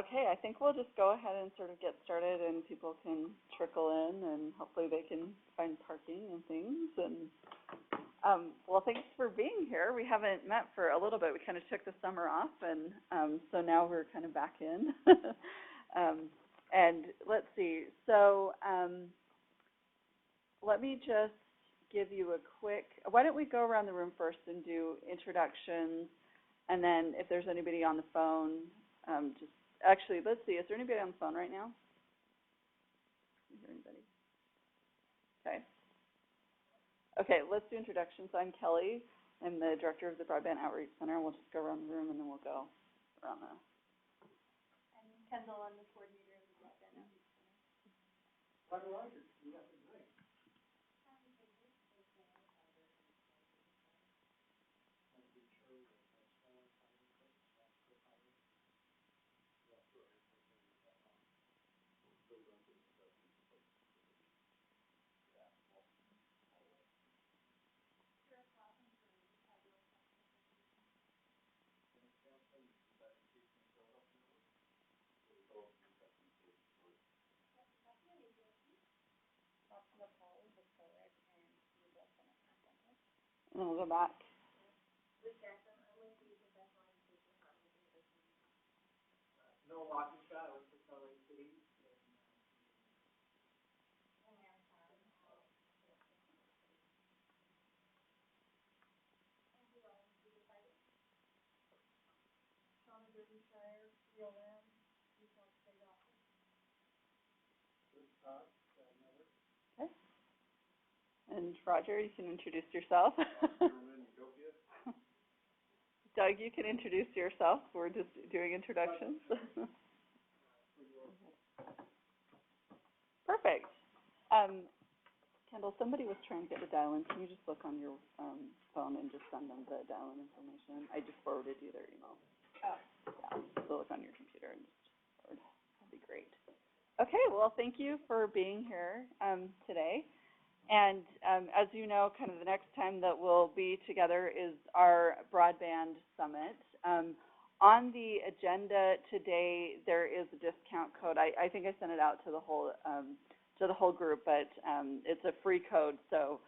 Okay, I think we'll just go ahead and sort of get started and people can trickle in and hopefully they can find parking and things. And well, thanks for being here. We haven't met for a little bit. We kind of took the summer off and so now we're kind of back in. And let's see, so let me just give you a quick, why don't we go around the room first and do introductions, and then if there's anybody on the phone, just actually, let's see, is there anybody on the phone right now? Is there anybody? Okay. Okay, let's do introductions. I'm Kelly. I'm the director of the Broadband Outreach Center. We'll just go around the room and then we'll go around the... I'm Kendall. I'm the coordinator of the Broadband Outreach Center. Dr. Rogers, you have it nice. And then we'll go back. No walking shot, I was just telling City. Okay. And Roger, you can introduce yourself. Doug, you can introduce yourself. We're just doing introductions. Perfect. Kendall, somebody was trying to get the dial-in. Can you just look on your phone and just send them the dial-in information? I just forwarded you their email. Oh. Yeah, so look on your computer and just forward. That'd be great. Okay, well, thank you for being here today. And as you know, kind of the next time that we'll be together is our Broadband Summit. On the agenda today, there is a discount code. I think I sent it out to the whole group, but it's a free code. So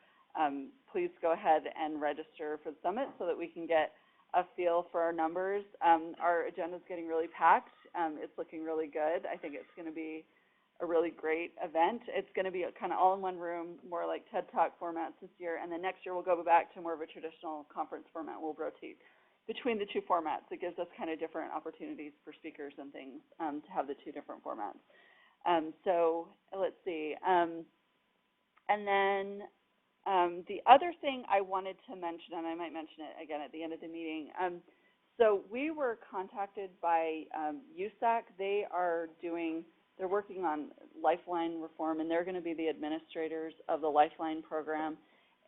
please go ahead and register for the summit so that we can get a feel for our numbers. Our agenda is getting really packed. It's looking really good. I think it's going to be a really great event. It's going to be kind of all in one room, more like TED Talk formats this year, and then next year we'll go back to more of a traditional conference format. We'll rotate between the two formats. It gives us kind of different opportunities for speakers and things to have the two different formats. So let's see. And then the other thing I wanted to mention, and I might mention it again at the end of the meeting, so we were contacted by USAC. They're working on Lifeline reform, and they're going to be the administrators of the Lifeline program.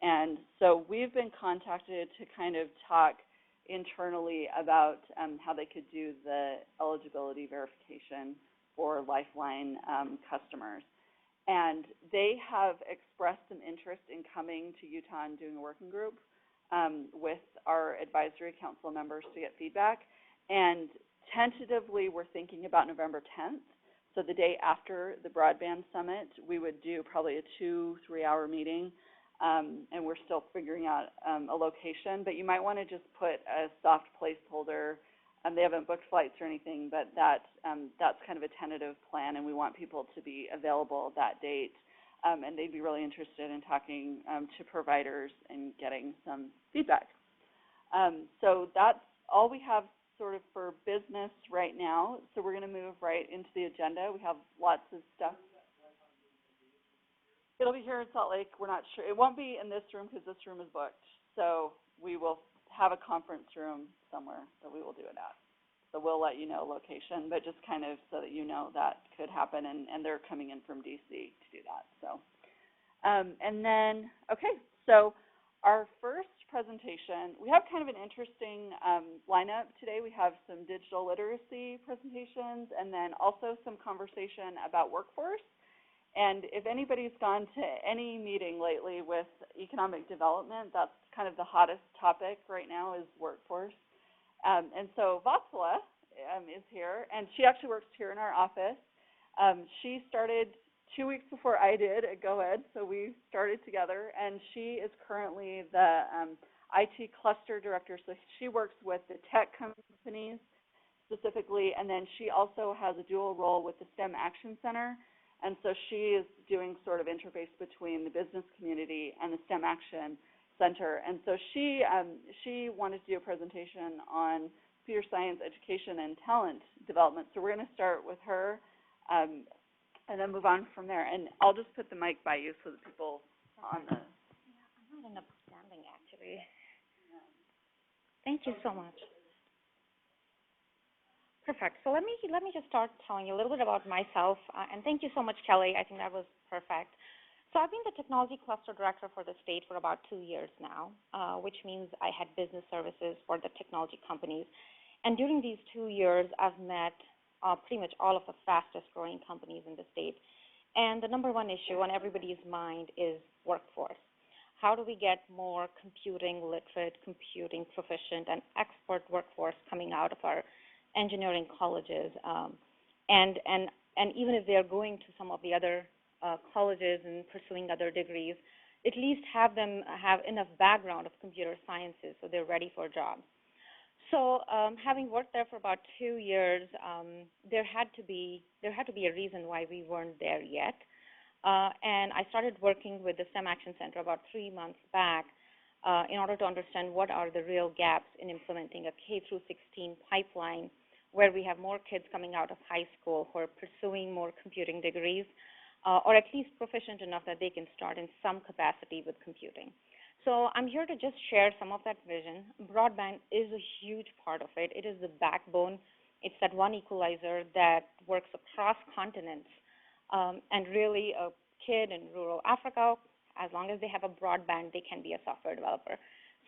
And so we've been contacted to kind of talk internally about how they could do the eligibility verification for Lifeline customers. And they have expressed some interest in coming to Utah and doing a working group with our advisory council members to get feedback. And tentatively, we're thinking about November 10th. So the day after the Broadband Summit, we would do probably a 2-3 hour meeting, and we're still figuring out a location. But you might want to just put a soft placeholder. They haven't booked flights or anything, but that's kind of a tentative plan, and we want people to be available that date. And they'd be really interested in talking to providers and getting some feedback. So that's all we have sort of for business right now. So we're going to move right into the agenda. We have lots of stuff. It'll be here in Salt Lake. We're not sure. It won't be in this room because this room is booked. So we will have a conference room somewhere that we will do it at. So we'll let you know location, but just kind of so that you know that could happen, and they're coming in from DC to do that. So, and then, okay, so our first presentation, we have kind of an interesting lineup today. We have some digital literacy presentations and then also some conversation about workforce. And if anybody's gone to any meeting lately with economic development, that's kind of the hottest topic right now is workforce. And so Vatsala is here, and she actually works here in our office. She started 2 weeks before I did at GoEd, so we started together, and she is currently the IT cluster director. So she works with the tech companies specifically, and then she also has a dual role with the STEM Action Center. And so she is doing sort of interface between the business community and the STEM Action Center. And so she wanted to do a presentation on computer science education and talent development. So we're going to start with her and then move on from there. And I'll just put the mic by you so that people on the... Yeah, I'm not enough standing, actually. Thank you so much. Perfect. So let me just start telling you a little bit about myself. And thank you so much, Kelly. I think that was perfect. So I've been the technology cluster director for the state for about 2 years now, which means I had business services for the technology companies. And during these 2 years, I've met pretty much all of the fastest growing companies in the state. And the number one issue on everybody's mind is workforce. How do we get more computing literate, computing proficient, and expert workforce coming out of our engineering colleges? And even if they're going to some of the other colleges and pursuing other degrees, at least have them have enough background of computer sciences so they're ready for jobs. So having worked there for about 2 years, there had to be a reason why we weren't there yet. And I started working with the STEM Action Center about 3 months back in order to understand what are the real gaps in implementing a K through 16 pipeline where we have more kids coming out of high school who are pursuing more computing degrees, or at least proficient enough that they can start in some capacity with computing. So I'm here to just share some of that vision. Broadband is a huge part of it. It is the backbone. It's that one equalizer that works across continents. And really, a kid in rural Africa, as long as they have a broadband, they can be a software developer.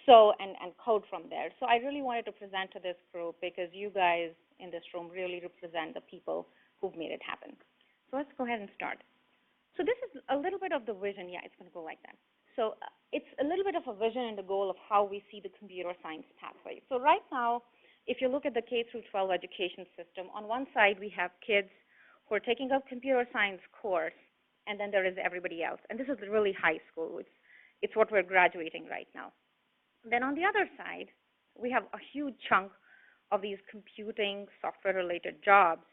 So, and code from there. So I really wanted to present to this group because you guys in this room really represent the people who've made it happen. So let's go ahead and start. So this is a little bit of the vision. Yeah, it's going to go like that. So it's a little bit of a vision and a goal of how we see the computer science pathway. So right now, if you look at the K through 12 education system, on one side we have kids who are taking a computer science course, and then there is everybody else. And this is really high school. It's what we're graduating right now. Then on the other side, we have a huge chunk of these computing software-related jobs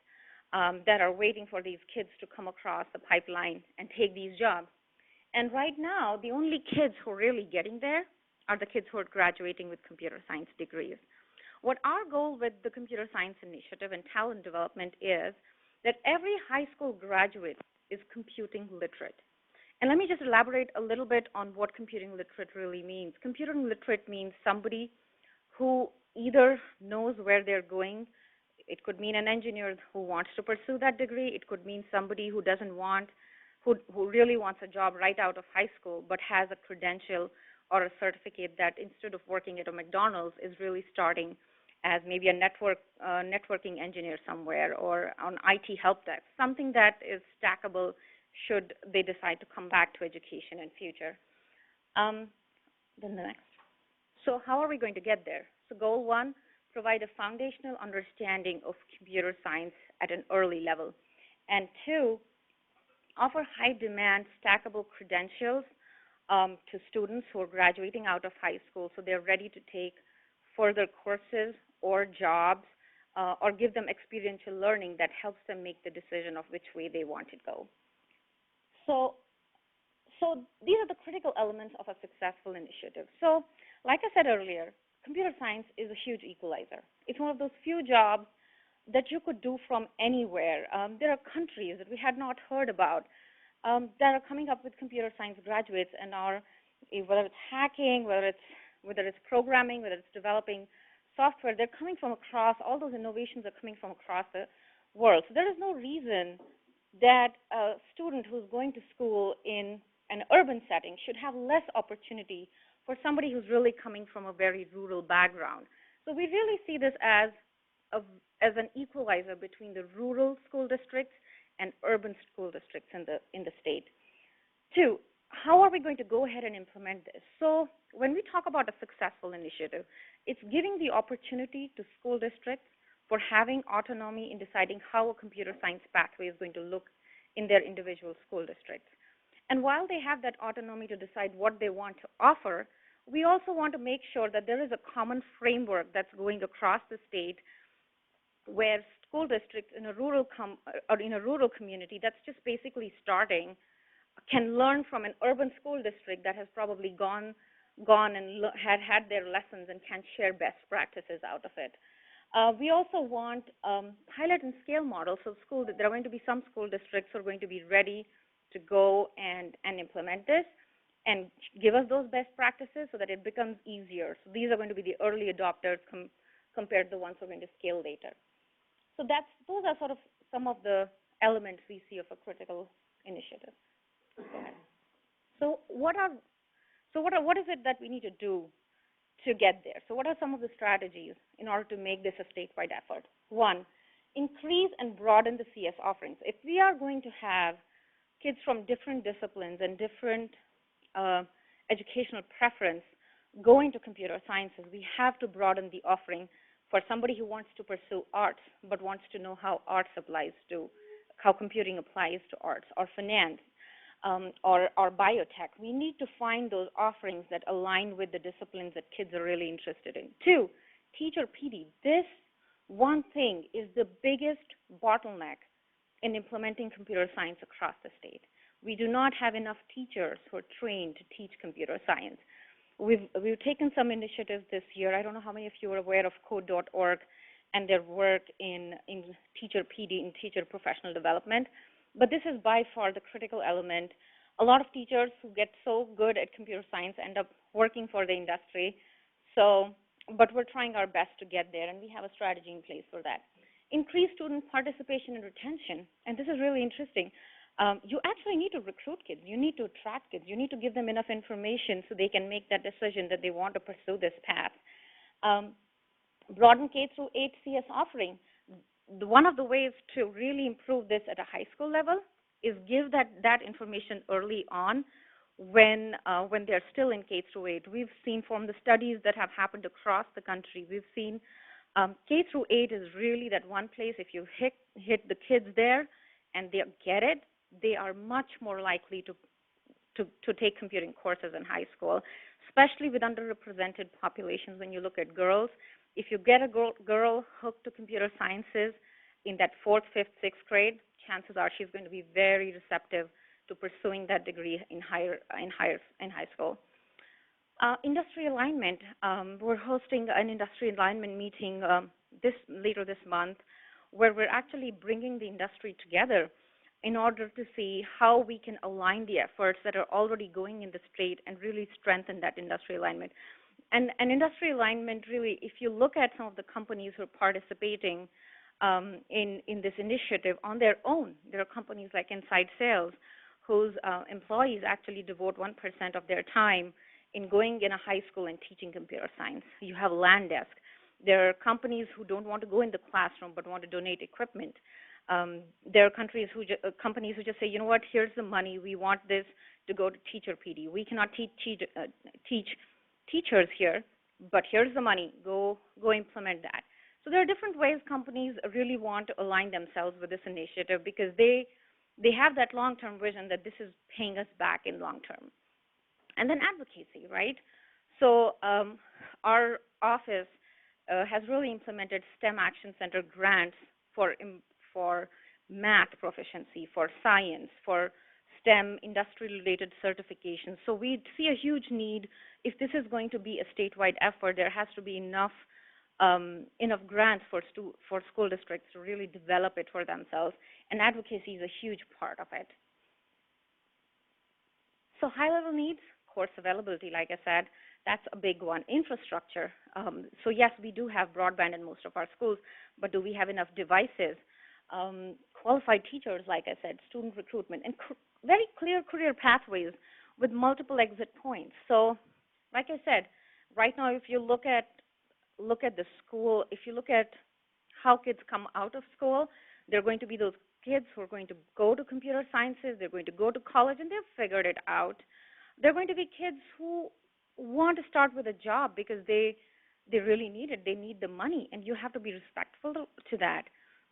that are waiting for these kids to come across the pipeline and take these jobs. And right now, the only kids who are really getting there are the kids who are graduating with computer science degrees. What our goal with the Computer Science Initiative and talent development is that every high school graduate is computing literate. And let me just elaborate a little bit on what computing literate really means. Computing literate means somebody who either knows where they're going. It could mean an engineer who wants to pursue that degree. It could mean somebody who doesn't want, who really wants a job right out of high school but has a credential or a certificate that instead of working at a McDonald's is really starting as maybe a networking engineer somewhere or on IT help desk, something that is stackable should they decide to come back to education in future. Then the next. So how are we going to get there? So goal one, provide a foundational understanding of computer science at an early level. And two, offer high demand stackable credentials to students who are graduating out of high school so they're ready to take further courses or jobs or give them experiential learning that helps them make the decision of which way they want to go. So these are the critical elements of a successful initiative. So like I said earlier, computer science is a huge equalizer. It's one of those few jobs that you could do from anywhere. There are countries that we had not heard about that are coming up with computer science graduates and are, whether it's hacking, whether it's programming, whether it's developing software, they're coming from across, all those innovations are coming from across the world. So there is no reason that a student who's going to school in an urban setting should have less opportunity for somebody who's really coming from a very rural background. So we really see this as an equalizer between the rural school districts and urban school districts in the state. Two, how are we going to go ahead and implement this? So when we talk about a successful initiative, it's giving the opportunity to school districts for having autonomy in deciding how a computer science pathway is going to look in their individual school districts. And while they have that autonomy to decide what they want to offer, we also want to make sure that there is a common framework that's going across the state where school districts in a or in a rural community that's just basically starting can learn from an urban school district that has probably gone and had their lessons and can share best practices out of it. We also want pilot and scale models. So there are going to be some school districts who are going to be ready to go and implement this and give us those best practices so that it becomes easier. So these are going to be the early adopters compared to the ones who are going to scale later. So those are sort of some of the elements we see of a critical initiative. So what is it that we need to do to get there? So what are some of the strategies in order to make this a statewide effort? One, increase and broaden the CS offerings. If we are going to have kids from different disciplines and different educational preference going to computer sciences, we have to broaden the offering for somebody who wants to pursue arts but wants to know how arts applies to, how computing applies to arts, or finance, or biotech. We need to find those offerings that align with the disciplines that kids are really interested in. Two, teacher PD. This one thing is the biggest bottleneck in implementing computer science across the state. We do not have enough teachers who are trained to teach computer science. We've taken some initiatives this year. I don't know how many of you are aware of code.org and their work in teacher PD, in teacher professional development. But this is by far the critical element. A lot of teachers who get so good at computer science end up working for the industry. But we're trying our best to get there, and we have a strategy in place for that. Increase student participation and retention, and this is really interesting. You actually need to recruit kids. You need to attract kids. You need to give them enough information so they can make that decision that they want to pursue this path. Broaden K through 8 CS offering. One of the ways to really improve this at a high school level is give that information early on when they're still in K through 8. We've seen from the studies that have happened across the country, we've seen K through 8 is really that one place. If you hit the kids there and they get it, they are much more likely to take computing courses in high school, especially with underrepresented populations. When you look at girls, if you get a girl hooked to computer sciences in that 4th, 5th, 6th grade, chances are she's going to be very receptive to pursuing that degree in high school. Industry alignment. We're hosting an industry alignment meeting later this month, where we're actually bringing the industry together in order to see how we can align the efforts that are already going in the state and really strengthen that industry alignment. And industry alignment, really, if you look at some of the companies who are participating in this initiative on their own, there are companies like Inside Sales, whose employees actually devote 1% of their time in going in a high school and teaching computer science. You have LandDesk. There are companies who don't want to go in the classroom but want to donate equipment. There are companies who just say, you know what, here's the money. We want this to go to teacher PD. We cannot teach teachers here, but here's the money. Go implement that. So there are different ways companies really want to align themselves with this initiative because they have that long-term vision that this is paying us back in long term. And then advocacy, right? So our office has really implemented STEM Action Center grants for math proficiency, for science, for STEM industry-related certifications. So we see a huge need. If this is going to be a statewide effort, there has to be enough grants for school districts to really develop it for themselves, and advocacy is a huge part of it. So high-level needs, course availability, like I said, that's a big one. Infrastructure. So yes, we do have broadband in most of our schools, but do we have enough devices? Qualified teachers, like I said, student recruitment, and very clear career pathways with multiple exit points. So, like I said, right now, if you look at the school, if you look at how kids come out of school, they're going to be those kids who are going to go to computer sciences, they're going to go to college, and they've figured it out. They're going to be kids who want to start with a job because they they really need it. They need the money, and you have to be respectful to that.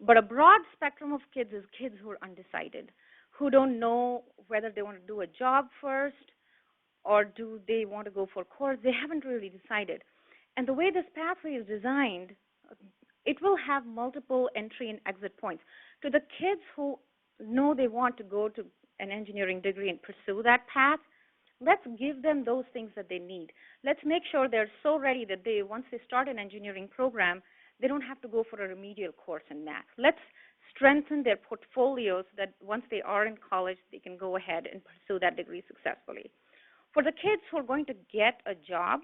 But a broad spectrum of kids is kids who are undecided, who don't know whether they want to do a job first or do they want to go for a course. They haven't really decided. And the way this pathway is designed, it will have multiple entry and exit points. To the kids who know they want to go to an engineering degree and pursue that path, let's give them those things that they need. Let's make sure they're so ready that they, once they start an engineering program, they don't have to go for a remedial course in math. Let's strengthen their portfolios so that once they are in college, they can go ahead and pursue that degree successfully. For the kids who are going to get a job,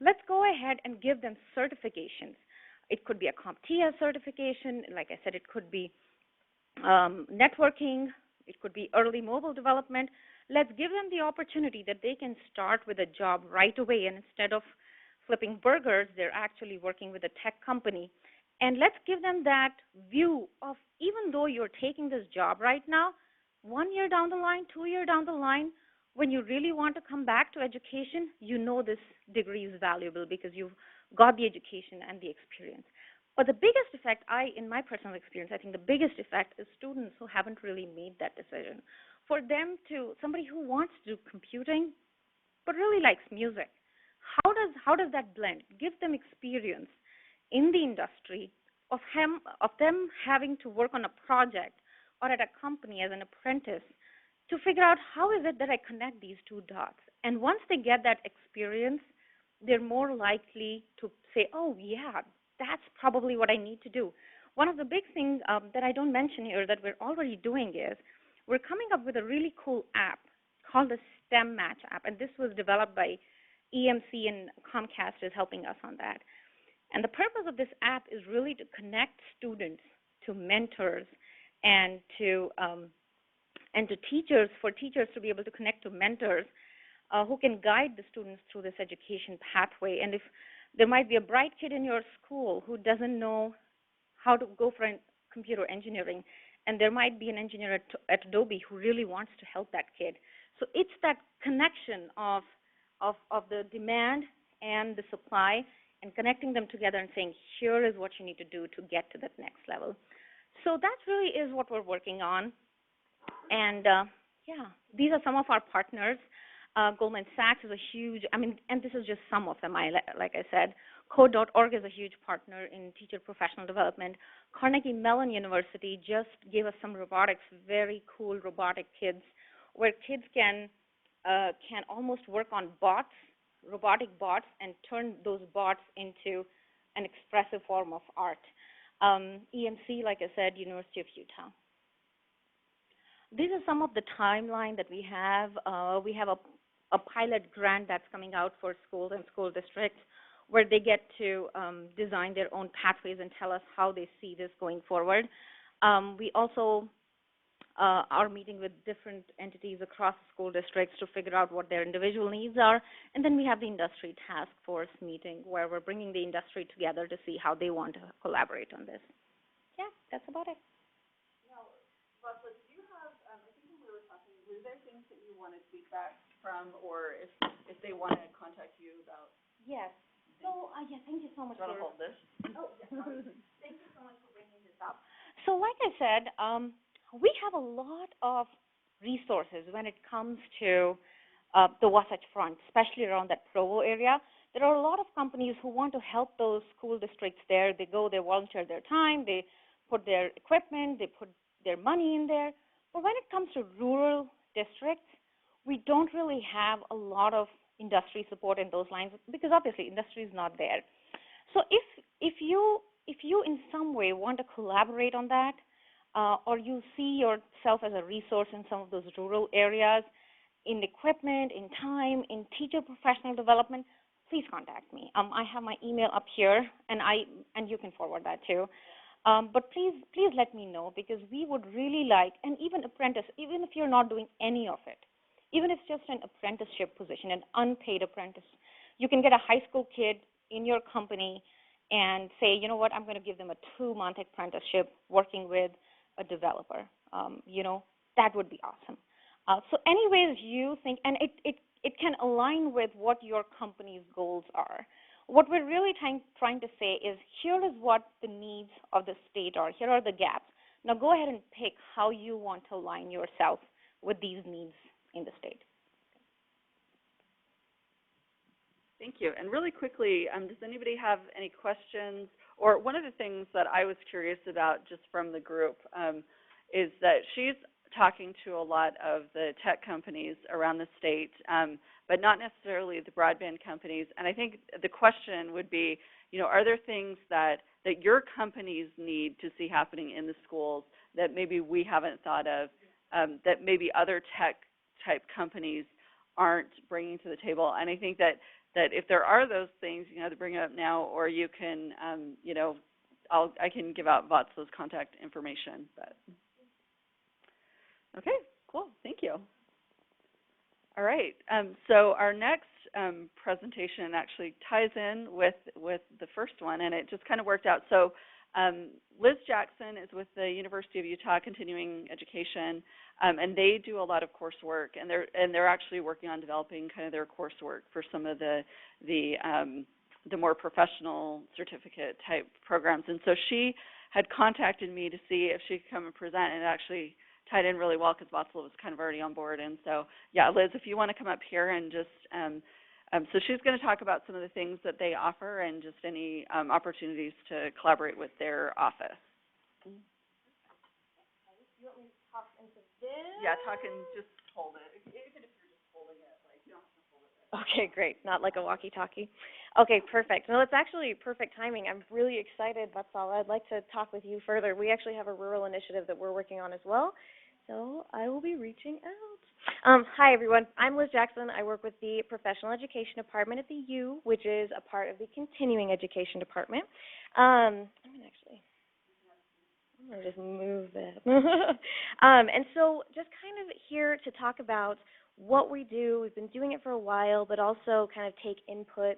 let's go ahead and give them certifications. It could be a CompTIA certification. Like I said, it could be networking. It could be early mobile development. Let's give them the opportunity that they can start with a job right away, and instead of flipping burgers, they're actually working with a tech company. And let's give them that view of, even though you're taking this job right now, 1 year down the line, 2 years down the line, when you really want to come back to education, you know this degree is valuable because you've got the education and the experience. But the biggest effect, in my personal experience, I think the biggest effect is students who haven't really made that decision. For them to, somebody who wants to do computing but really likes music, how does that blend? Give them experience in the industry of them having to work on a project or at a company as an apprentice to figure out how is it that I connect these two dots. And once they get that experience, they're more likely to say, oh, yeah, that's probably what I need to do. One of the big things that I don't mention here that we're already doing is we're coming up with a really cool app called the STEM Match app. And this was developed by EMC, and Comcast is helping us on that. And the purpose of this app is really to connect students to mentors and to teachers, for teachers to be able to connect to mentors who can guide the students through this education pathway. And if there might be a bright kid in your school who doesn't know how to go for computer engineering, and there might be an engineer at Adobe who really wants to help that kid. So it's that connection of the demand and the supply, and connecting them together and saying, here is what you need to do to get to that next level. So that really is what we're working on. And yeah, these are some of our partners. Goldman Sachs is a huge, and this is just some of them, like I said. Code.org is a huge partner in teacher professional development. Carnegie Mellon University just gave us some robotics, very cool robotic kids, where kids can almost work on bots, robotic bots, and turn those bots into an expressive form of art. EMC, like I said, University of Utah. These are some of the timeline that we have. We have a pilot grant that's coming out for schools and school districts where they get to design their own pathways and tell us how they see this going forward. We also are meeting with different entities across school districts to figure out what their individual needs are. And then we have the industry task force meeting where we're bringing the industry together to see how they want to collaborate on this. Yeah, that's about it. Now, Vasla, did you have, I think when we were talking, were there things that you wanted feedback from, or if they want to contact you about? Yes. So, yeah, thank you so much for hold this. Oh, yes. Thank you so much for bringing this up. So, like I said, we have a lot of resources when it comes to the Wasatch Front, especially around that Provo area. There are a lot of companies who want to help those school districts there. They go, they volunteer their time, they put their equipment, they put their money in there. But when it comes to rural districts, we don't really have a lot of industry support in those lines because obviously industry is not there. So if you in some way want to collaborate on that, or you see yourself as a resource in some of those rural areas, in equipment, in time, in teacher professional development, please contact me. I have my email up here, and you can forward that too. But please let me know, because we would really like, and even apprentice, even if you're not doing any of it, even if it's just an apprenticeship position, an unpaid apprentice, you can get a high school kid in your company and say, you know what, I'm going to give them a 2-month apprenticeship working with a developer. That would be awesome. So anyways you think, and it can align with what your company's goals are. what we're really trying to say is here is what the needs of the state are. Here are the gaps. Now go ahead and pick how you want to align yourself with these needs in the state. Thank you. And really quickly, does anybody have any questions? Or one of the things that I was curious about just from the group is that she's talking to a lot of the tech companies around the state, but not necessarily the broadband companies. And I think the question would be, you know, are there things that your companies need to see happening in the schools that maybe we haven't thought of, that maybe other tech type companies aren't bringing to the table? And I think that if there are those things, you know, to bring it up now, or you can, you know, I can give out Václav's contact information. But okay, cool, thank you. All right, so our next presentation actually ties in with the first one, and it just kind of worked out. So Liz Jackson is with the University of Utah Continuing Education, and they do a lot of coursework, and they're actually working on developing kind of their coursework for some of the more professional certificate type programs. And so she had contacted me to see if she could come and present, and it actually tied in really well because Václav was kind of already on board. And so, yeah, Liz, if you want to come up here and just, so she's going to talk about some of the things that they offer and just any opportunities to collaborate with their office. You want me to talk into this? Yeah, talk and just hold it. Even if you're just holding it, like, you don't have to hold it. Okay, great. Not like a walkie-talkie. Okay, perfect. Well, it's actually perfect timing. I'm really excited, that's all. I'd like to talk with you further. We actually have a rural initiative that we're working on as well, so I will be reaching out. Hi, everyone. I'm Liz Jackson. I work with the Professional Education Department at the U, which is a part of the Continuing Education Department. I'm going to just move that. And so just kind of here to talk about what we do. We've been doing it for a while, but also kind of take input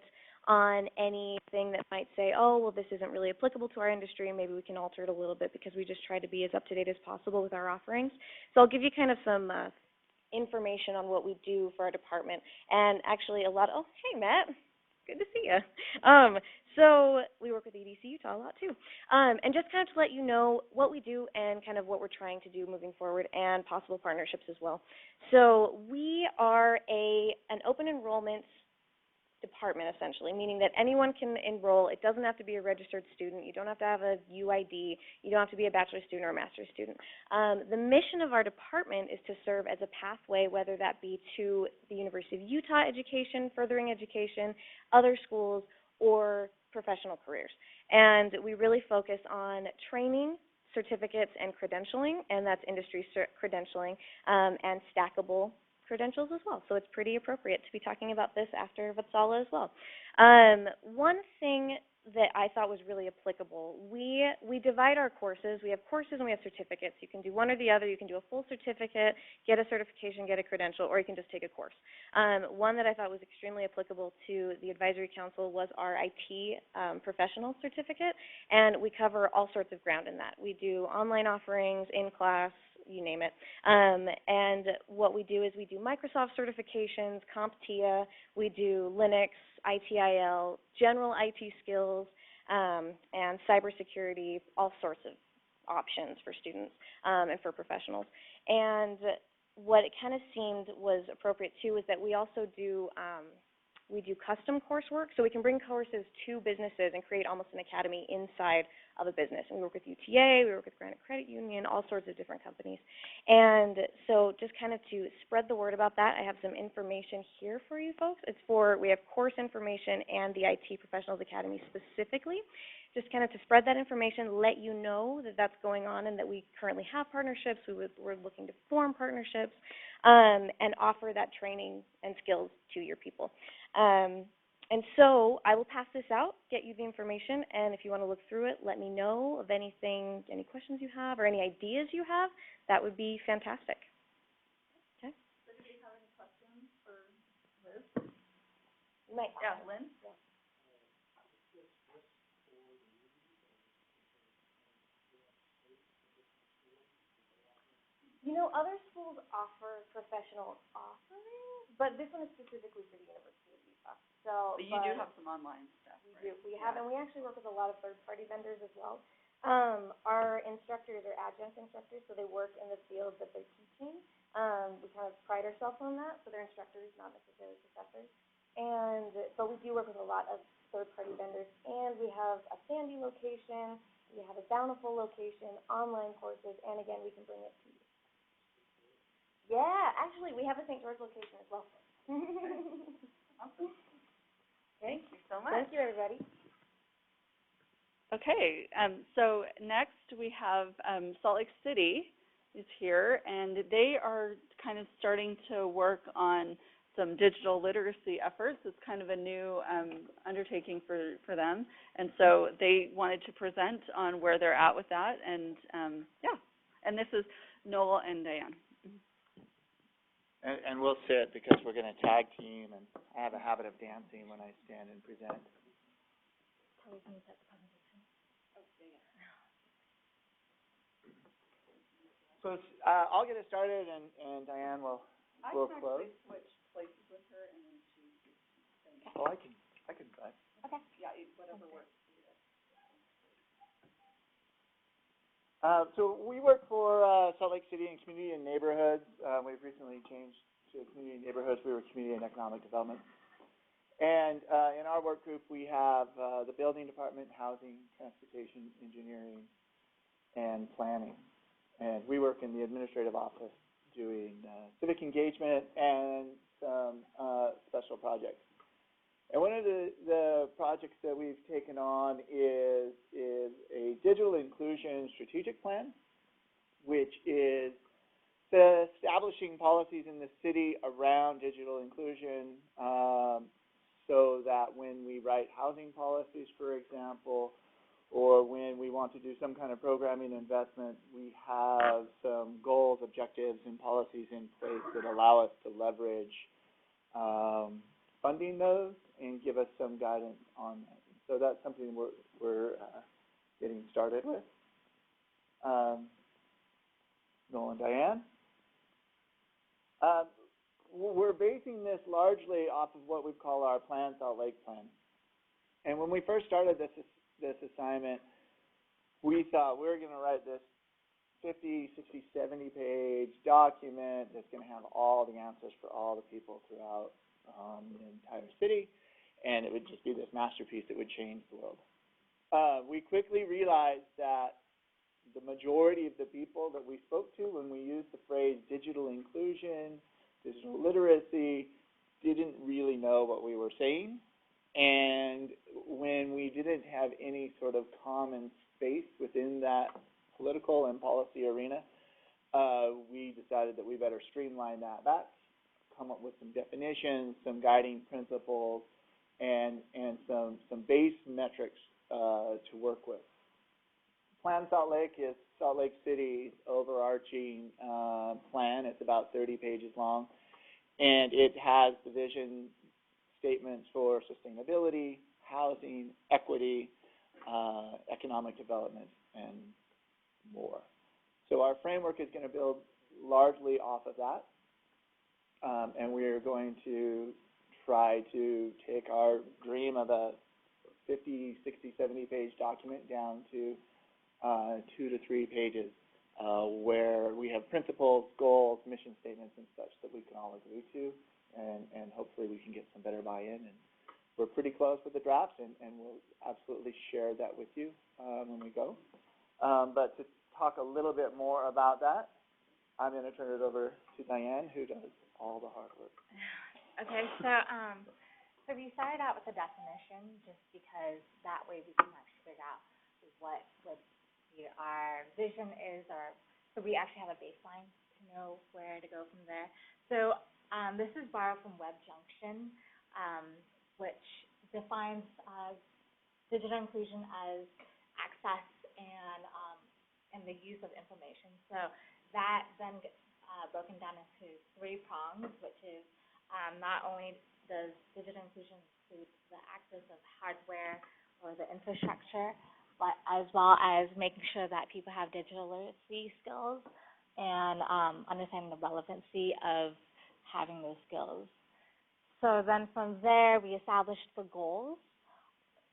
on anything that might say, oh, well, this isn't really applicable to our industry, maybe we can alter it a little bit, because we just try to be as up-to-date as possible with our offerings. So I'll give you kind of some information on what we do for our department. And actually oh, hey, Matt. Good to see you. So we work with EDC Utah a lot, too. And just kind of to let you know what we do and kind of what we're trying to do moving forward and possible partnerships as well. So we are an open enrollment department, essentially, meaning that anyone can enroll. It doesn't have to be a registered student. You don't have to have a UID. You don't have to be a bachelor's student or a master's student. The mission of our department is to serve as a pathway, whether that be to the University of Utah education, furthering education, other schools, or professional careers. And we really focus on training, certificates, and credentialing, and that's industry credentialing, and stackable credentials as well. So it's pretty appropriate to be talking about this after Václav as well. One thing that I thought was really applicable, we divide our courses. We have courses and we have certificates. You can do one or the other. You can do a full certificate, get a certification, get a credential, or you can just take a course. One that I thought was extremely applicable to the advisory council was our IT professional certificate, and we cover all sorts of ground in that. We do online offerings, in-class, you name it. And what we do is we do Microsoft certifications, CompTIA, we do Linux, ITIL, general IT skills, and cybersecurity, all sorts of options for students and for professionals. And what it kind of seemed was appropriate too is that we also do custom coursework, so we can bring courses to businesses and create almost an academy inside of a business. And we work with UTA, we work with Granite Credit Union, all sorts of different companies. And so just kind of to spread the word about that, I have some information here for you folks. We have course information and the IT Professionals Academy specifically. Just kind of to spread that information, let you know that that's going on and that we currently have partnerships. We're looking to form partnerships and offer that training and skills to your people. And so I will pass this out, get you the information, and if you want to look through it, let me know of any questions you have or any ideas you have. That would be fantastic. Okay? Does anybody have any questions for Liz? You might. Yeah, Lynn? Yeah. You know, other schools offer professional offerings, but this one is specifically for the University of Utah. stuff. So, But you do have some online stuff, we right? do. We have, Yeah. and we actually work with a lot of third-party vendors as well. Our instructors are adjunct instructors, so they work in the field that they're teaching. We kind of pride ourselves on that, so they're instructors, not necessarily professors. But we do work with a lot of third-party vendors, and we have a Sandy location, we have a Bountiful location, online courses, and again, we can bring it to you. Yeah, actually, we have a St. George location as well. Awesome. Okay. Thank you so much. Thank you, everybody. Okay, so next we have Salt Lake City is here, and they are kind of starting to work on some digital literacy efforts. It's kind of a new undertaking for them, and so they wanted to present on where they're at with that, and yeah, and this is Noel and Diane. And we'll sit because we're going to tag team, and I have a habit of dancing when I stand and present. So I'll get it started, and Diane will close. I can actually switch places with her, and then she. Oh, I can. Okay. Yeah, whatever works. So we work for Salt Lake City and Community and Neighborhoods. We've recently changed to Community and Neighborhoods. We were Community and Economic Development. And in our work group, we have the Building Department, Housing, Transportation, Engineering, and Planning. And we work in the administrative office doing civic engagement and some special projects. And one of the projects that we've taken on is a digital inclusion strategic plan, which is establishing policies in the city around digital inclusion, so that when we write housing policies, for example, or when we want to do some kind of programming investment, we have some goals, objectives, and policies in place that allow us to leverage funding those and give us some guidance on that. So that's something we're getting started with. Noel and Diane. We're basing this largely off of what we call our Plan Salt Lake plan. And when we first started this assignment, we thought we were going to write this 50, 60, 70-page document that's going to have all the answers for all the people throughout the entire city, and it would just be this masterpiece that would change the world. We quickly realized that the majority of the people that we spoke to when we used the phrase digital inclusion, digital literacy, didn't really know what we were saying. And when we didn't have any sort of common space within that political and policy arena, we decided that we better streamline that back, come up with some definitions, some guiding principles, and some base metrics to work with. Plan Salt Lake is Salt Lake City's overarching plan. It's about 30 pages long, and it has the vision statements for sustainability, housing, equity, economic development, and more. So our framework is going to build largely off of that, and we are going to try to take our dream of a 50, 60, 70-page document down to 2 to 3 pages, where we have principles, goals, mission statements, and such that we can all agree to, and hopefully we can get some better buy-in. And we're pretty close with the drafts, and we'll absolutely share that with you when we go. But to talk a little bit more about that, I'm going to turn it over to Diane, who does all the hard work. Okay, so we started out with a definition just because that way we can actually figure out what our vision is, so we actually have a baseline to know where to go from there. So this is borrowed from Web Junction, which defines digital inclusion as access and the use of information. So that then gets broken down into 3 prongs, which is not only does digital inclusion include the access of hardware or the infrastructure, but as well as making sure that people have digital literacy skills and understanding the relevancy of having those skills. So then from there, we established the goals.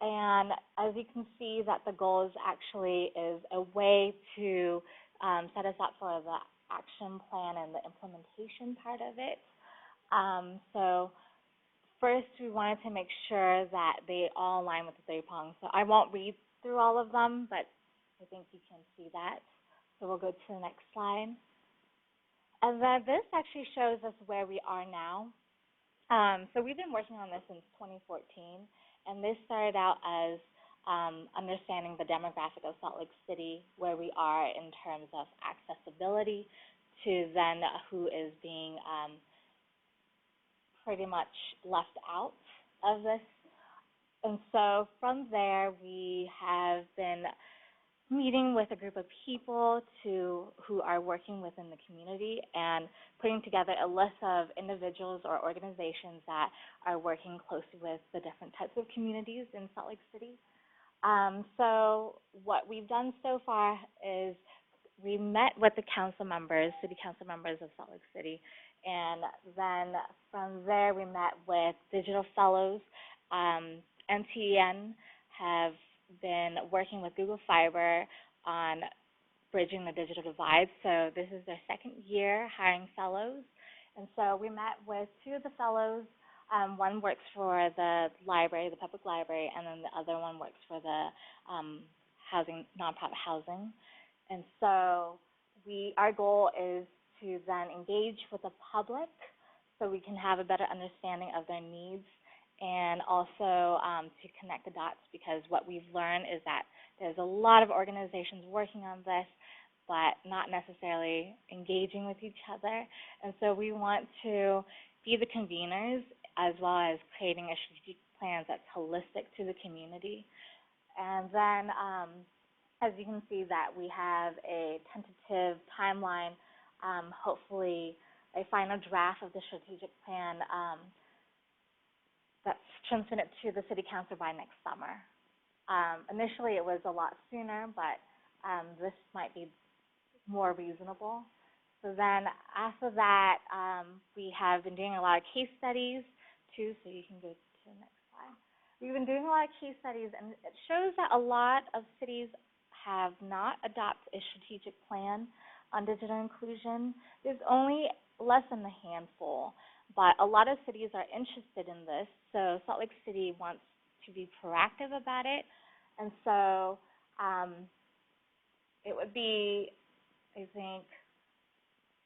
And as you can see, that the goals actually is a way to set us up for the action plan and the implementation part of it. So first, we wanted to make sure that they all align with the three prongs. So I won't read through all of them, but I think you can see that. So we'll go to the next slide. And then this actually shows us where we are now. So we've been working on this since 2014, and this started out as understanding the demographic of Salt Lake City, where we are in terms of accessibility, to then who is being pretty much left out of this. And so from there, we have been meeting with a group of people who are working within the community and putting together a list of individuals or organizations that are working closely with the different types of communities in Salt Lake City. So what we've done so far is we met with the council members, city council members of Salt Lake City, and then from there we met with digital fellows. NTN have been working with Google Fiber on bridging the digital divide. So this is their second year hiring fellows. And so we met with two of the fellows. One works for the library, the public library, and then the other one works for the nonprofit housing. And so our goal is to then engage with the public so we can have a better understanding of their needs, and also to connect the dots, because what we've learned is that there's a lot of organizations working on this, but not necessarily engaging with each other. And so we want to be the conveners, as well as creating a strategic plan that's holistic to the community. And then, as you can see, that we have a tentative timeline, hopefully a final draft of the strategic plan that's transmitted to the city council by next summer. Initially, it was a lot sooner, but this might be more reasonable. So then after that, we have been doing a lot of case studies too, so you can go to the next slide. We've been doing a lot of case studies, and it shows that a lot of cities have not adopted a strategic plan on digital inclusion. There's only less than a handful, but a lot of cities are interested in this, so Salt Lake City wants to be proactive about it. And so it would be, I think,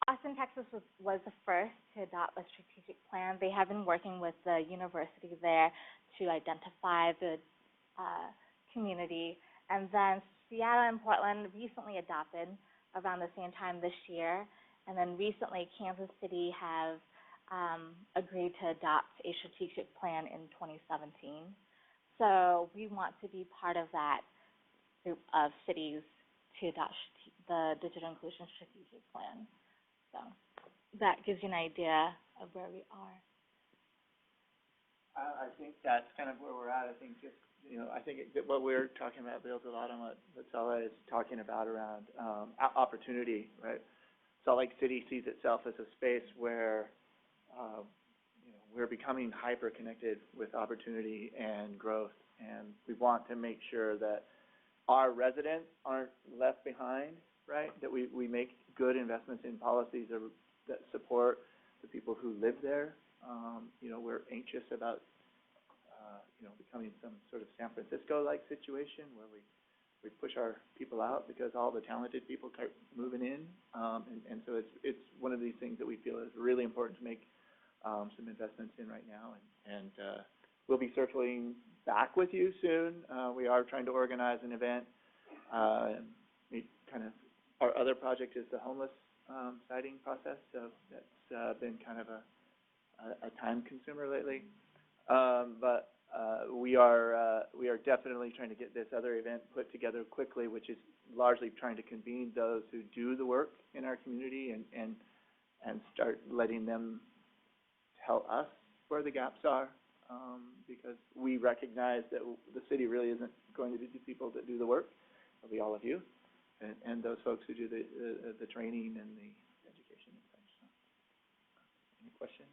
Austin, Texas was the first to adopt a strategic plan. They have been working with the university there to identify the community. And then Seattle and Portland recently adopted around the same time this year. And then recently, Kansas City have agreed to adopt a strategic plan in 2017. So we want to be part of that group of cities to adopt the digital inclusion strategic plan. So that gives you an idea of where we are. I think that's kind of where we're at. I think just, I think what we're talking about builds a lot on what Sala is talking about around opportunity, right? Salt Lake City sees itself as a space where, we're becoming hyper-connected with opportunity and growth, and we want to make sure that our residents aren't left behind, right? That we make good investments in policies that support the people who live there. We're anxious about, becoming some sort of San Francisco-like situation where we push our people out because all the talented people start moving in. And so it's one of these things that we feel is really important to make some investments in right now. And we'll be circling back with you soon. We are trying to organize an event. Our other project is the homeless siting process, so that's been kind of a time consumer lately. But we are definitely trying to get this other event put together quickly, which is largely trying to convene those who do the work in our community and start letting them tell us where the gaps are, because we recognize that the city really isn't going to be the people that do the work. It'll be all of you and those folks who do the training and the education and such. So, any questions?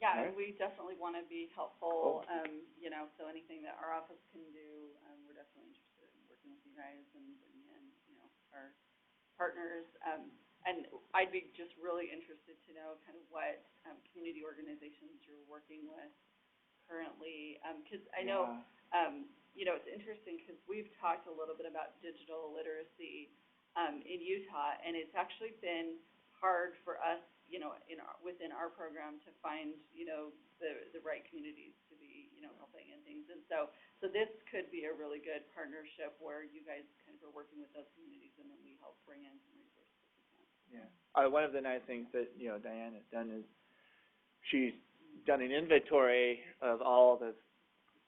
Yeah, All and right. we definitely want to be helpful, you know, so anything that our office can do, we're definitely interested in working with you guys and bringing in, you know, our partners. And I'd be just really interested to know kind of what community organizations you're working with currently, because I know, you know, it's interesting because we've talked a little bit about digital literacy in Utah, and it's actually been hard for us, you know, within our program to find, you know, the right communities to be, you know, helping and things. And so this could be a really good partnership where you guys kind of are working with those communities and then we help bring in some resources if we can. Yeah. One of the nice things that, you know, Diane has done is she's done an inventory of all the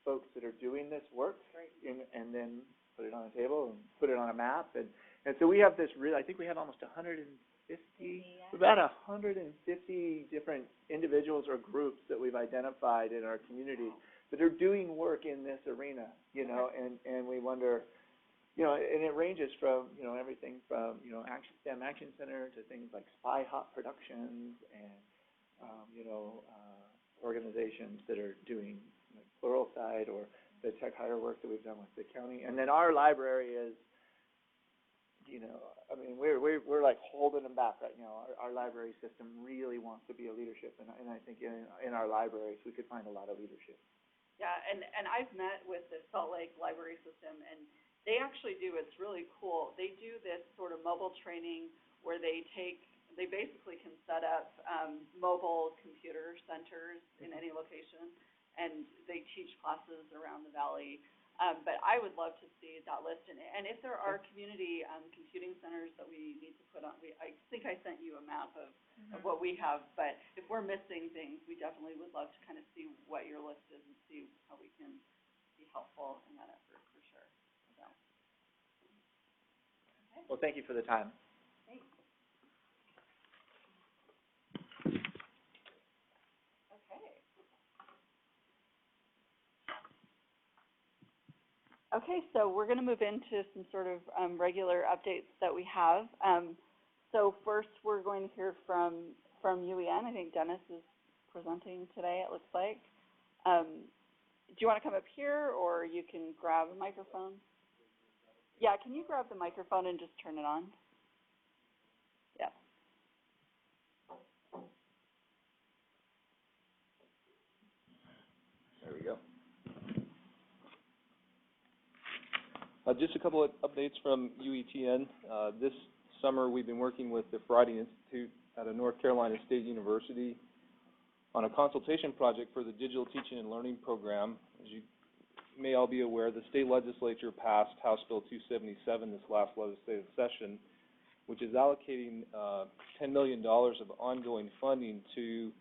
folks that are doing this work, Right. and then put it on a table and put it on a map. And so we have this really, I think we have almost 150, about 150 different individuals or groups that we've identified in our community that are doing work in this arena, you know, and we wonder, you know, and it ranges from, you know, everything from, you know, STEM Action Center to things like Spy Hop Productions and, you know, organizations that are doing like Pluralsight or the tech hire work that we've done with the county. And then our library is, you know, I mean, we're like holding them back right now. Our library system really wants to be a leadership, and I think in our libraries we could find a lot of leadership. Yeah, and I've met with the Salt Lake Library System, and they actually do, it's really cool, they do this sort of mobile training where they basically can set up mobile computer centers in any location, and they teach classes around the valley. But I would love to see that list, and if there are community computing centers that we need to put on, I think I sent you a map of what we have, but if we're missing things, we definitely would love to kind of see what your list is and see how we can be helpful in that effort for sure. So. Okay. Well, thank you for the time. Thanks. Okay. Okay, so we're going to move into some sort of regular updates that we have. So first, we're going to hear from UEN. I think Dennis is presenting today, it looks like. Do you want to come up here, or you can grab a microphone? Yeah, can you grab the microphone and just turn it on? Yeah. There we go. Just a couple of updates from UETN. This summer we've been working with the Friday Institute at a North Carolina State University on a consultation project for the Digital Teaching and Learning Program. As you may all be aware, the state legislature passed House Bill 277 this last legislative session, which is allocating $10 million of ongoing funding to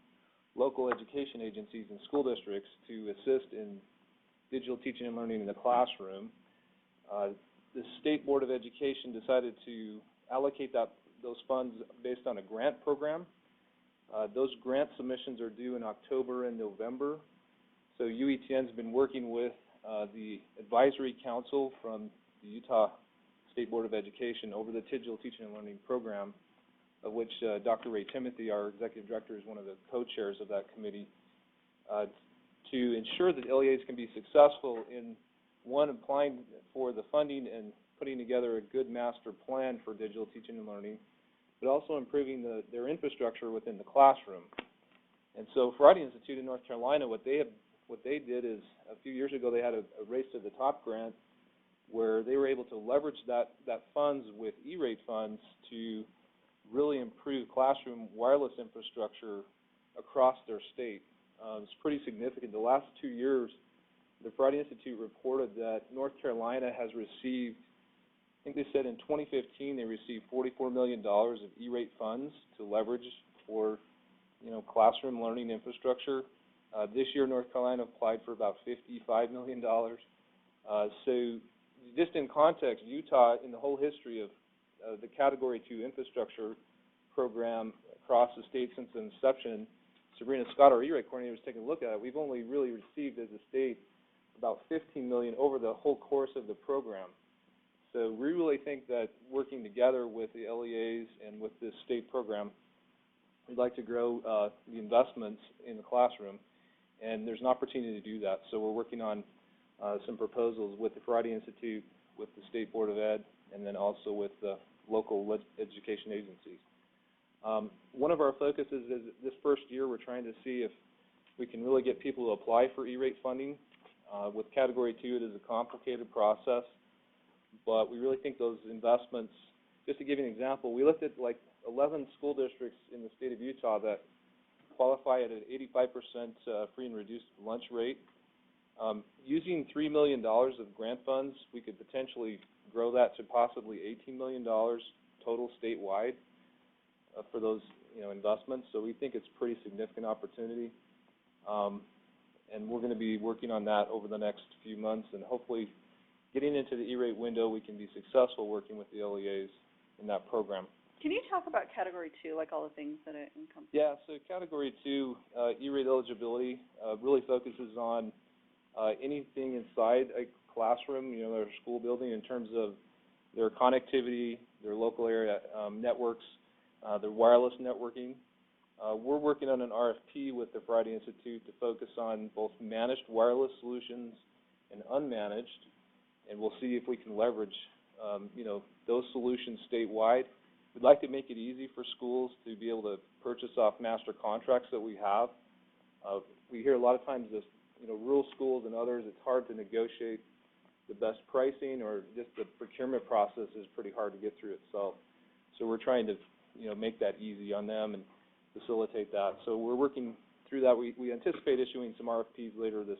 local education agencies and school districts to assist in digital teaching and learning in the classroom. The State Board of Education decided to allocate those funds based on a grant program. Those grant submissions are due in October and November. So UETN's been working with the Advisory Council from the Utah State Board of Education over the Digital Teaching and Learning Program, of which Dr. Ray Timothy, our Executive Director, is one of the co-chairs of that committee, to ensure that LEAs can be successful in, one, applying for the funding and putting together a good master plan for digital teaching and learning, but also improving their infrastructure within the classroom. And so Friday Institute in North Carolina, what they did is, a few years ago, they had a Race to the Top grant where they were able to leverage that funds with E-rate funds to really improve classroom wireless infrastructure across their state. It's pretty significant. The last 2 years, the Friday Institute reported that North Carolina has received, I think they said in 2015 they received $44 million of E-rate funds to leverage for, classroom learning infrastructure. This year, North Carolina applied for about $55 million. So just in context, Utah, in the whole history of the Category 2 infrastructure program across the state since the inception, Sabrina Scott, our E-rate coordinator, was taking a look at it. We've only really received as a state about $15 million over the whole course of the program. So we really think that working together with the LEAs and with this state program we'd like to grow the investments in the classroom, and there's an opportunity to do that. So we're working on some proposals with the Friday Institute, with the State Board of Ed, and then also with the local education agencies. One of our focuses is this first year we're trying to see if we can really get people to apply for E-rate funding. With Category 2, it is a complicated process, but we really think those investments, just to give you an example, we looked at like 11 school districts in the state of Utah that qualify at an 85% free and reduced lunch rate. Using $3 million of grant funds, we could potentially grow that to possibly $18 million total statewide for those investments. So we think it's a pretty significant opportunity. And we're going to be working on that over the next few months, and hopefully getting into the E-rate window, we can be successful working with the LEAs in that program. Can you talk about Category 2, like all the things that it encompasses? Yeah, so Category 2, E-rate eligibility really focuses on anything inside a classroom, their school building, in terms of their connectivity, their local area networks, their wireless networking. We're working on an RFP with the Friday Institute to focus on both managed wireless solutions and unmanaged, and we'll see if we can leverage, those solutions statewide. We'd like to make it easy for schools to be able to purchase off master contracts that we have. We hear a lot of times this, rural schools and others, it's hard to negotiate the best pricing, or just the procurement process is pretty hard to get through itself. So we're trying to, make that easy on them and facilitate that. So we're working through that. We anticipate issuing some RFPs later this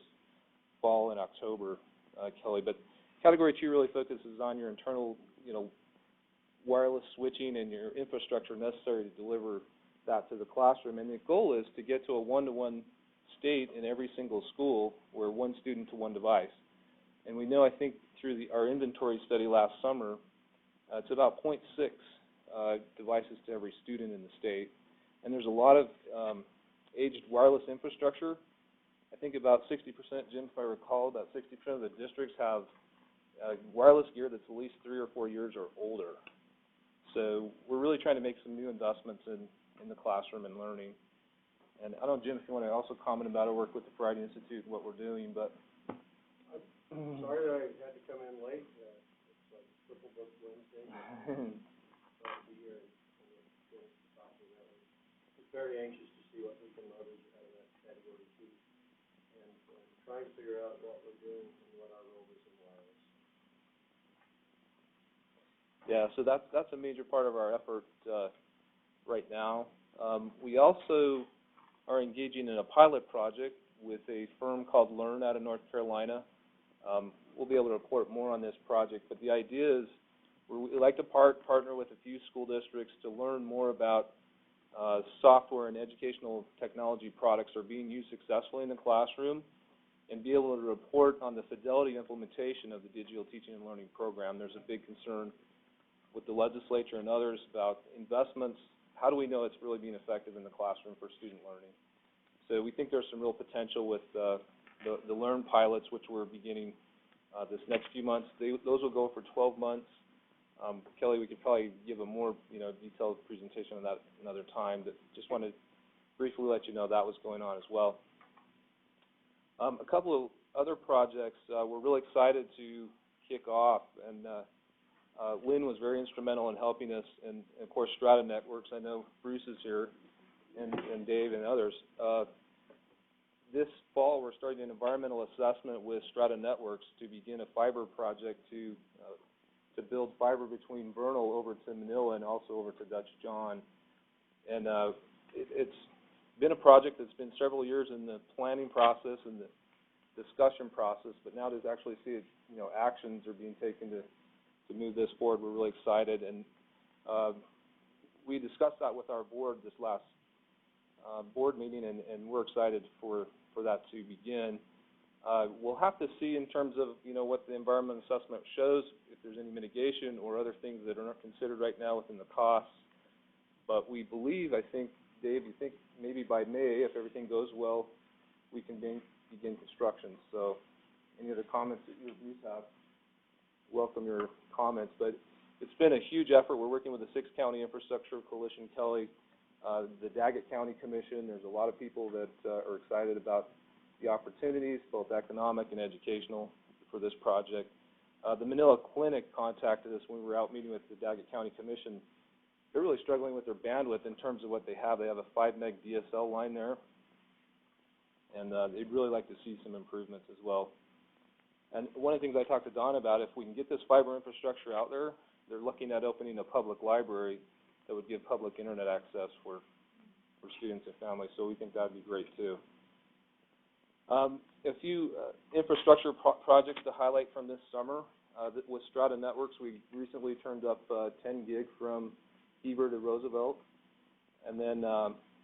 fall in October, Kelly. But Category 2 really focuses on your internal, wireless switching and your infrastructure necessary to deliver that to the classroom. And the goal is to get to a one-to-one state in every single school, where one student to one device. And we know, I think, through our inventory study last summer, it's about 0.6 devices to every student in the state. And there's a lot of aged wireless infrastructure. I think about 60%, Jim, if I recall, about 60% of the districts have wireless gear that's at least 3 or 4 years or older. So we're really trying to make some new investments in the classroom and learning. And I don't know, Jim, if you want to also comment about our work with the Friday Institute and what we're doing, but. I'm sorry that I had to come in late. It's like Triple Book Wednesday. I'll be here and finish talking that way. I'm very anxious to see what we can leverage out of that Category 2, and trying to figure out what we're doing and what our role is in wireless. Yeah, so that's a major part of our effort right now. We also are engaging in a pilot project with a firm called Learn out of North Carolina. We'll be able to report more on this project, but the idea is we like to partner with a few school districts to learn more about software and educational technology products are being used successfully in the classroom, and be able to report on the fidelity implementation of the digital teaching and learning program. There's a big concern with the legislature and others about investments. How do we know it's really being effective in the classroom for student learning? So we think there's some real potential with the Learn pilots, which we're beginning this next few months. Those will go for 12 months. Kelly, we could probably give a more detailed presentation on that another time, but just wanted to briefly let you know that was going on as well. A couple of other projects we're really excited to kick off, and Lynn was very instrumental in helping us, and of course Strata Networks. I know Bruce is here, and Dave and others. This fall, we're starting an environmental assessment with Strata Networks to begin a fiber project to build fiber between Vernal over to Manila and also over to Dutch John. And it's been a project that's been several years in the planning process and the discussion process, but now to actually see it, actions are being taken to move this forward. We're really excited, and we discussed that with our board this last board meeting, and we're excited for that to begin. We'll have to see in terms of what the environmental assessment shows, if there's any mitigation or other things that are not considered right now within the costs. But we believe, I think, Dave, you think maybe by May, if everything goes well, we can begin construction. So any other comments that you have? Welcome your comments. But it's been a huge effort. We're working with the 6-County Infrastructure Coalition, Kelly. the Daggett County Commission. There's a lot of people that are excited about the opportunities, both economic and educational, for this project. The Manila Clinic contacted us when we were out meeting with the Daggett County Commission. They're really struggling with their bandwidth in terms of what they have. They have a 5 meg DSL line there, and they'd really like to see some improvements as well. And one of the things I talked to Don about, if we can get this fiber infrastructure out there, they're looking at opening a public library that would give public internet access for students and families, so we think that would be great too. A few infrastructure projects to highlight from this summer. With Strata Networks, we recently turned up 10 gig from Heber to Roosevelt. And then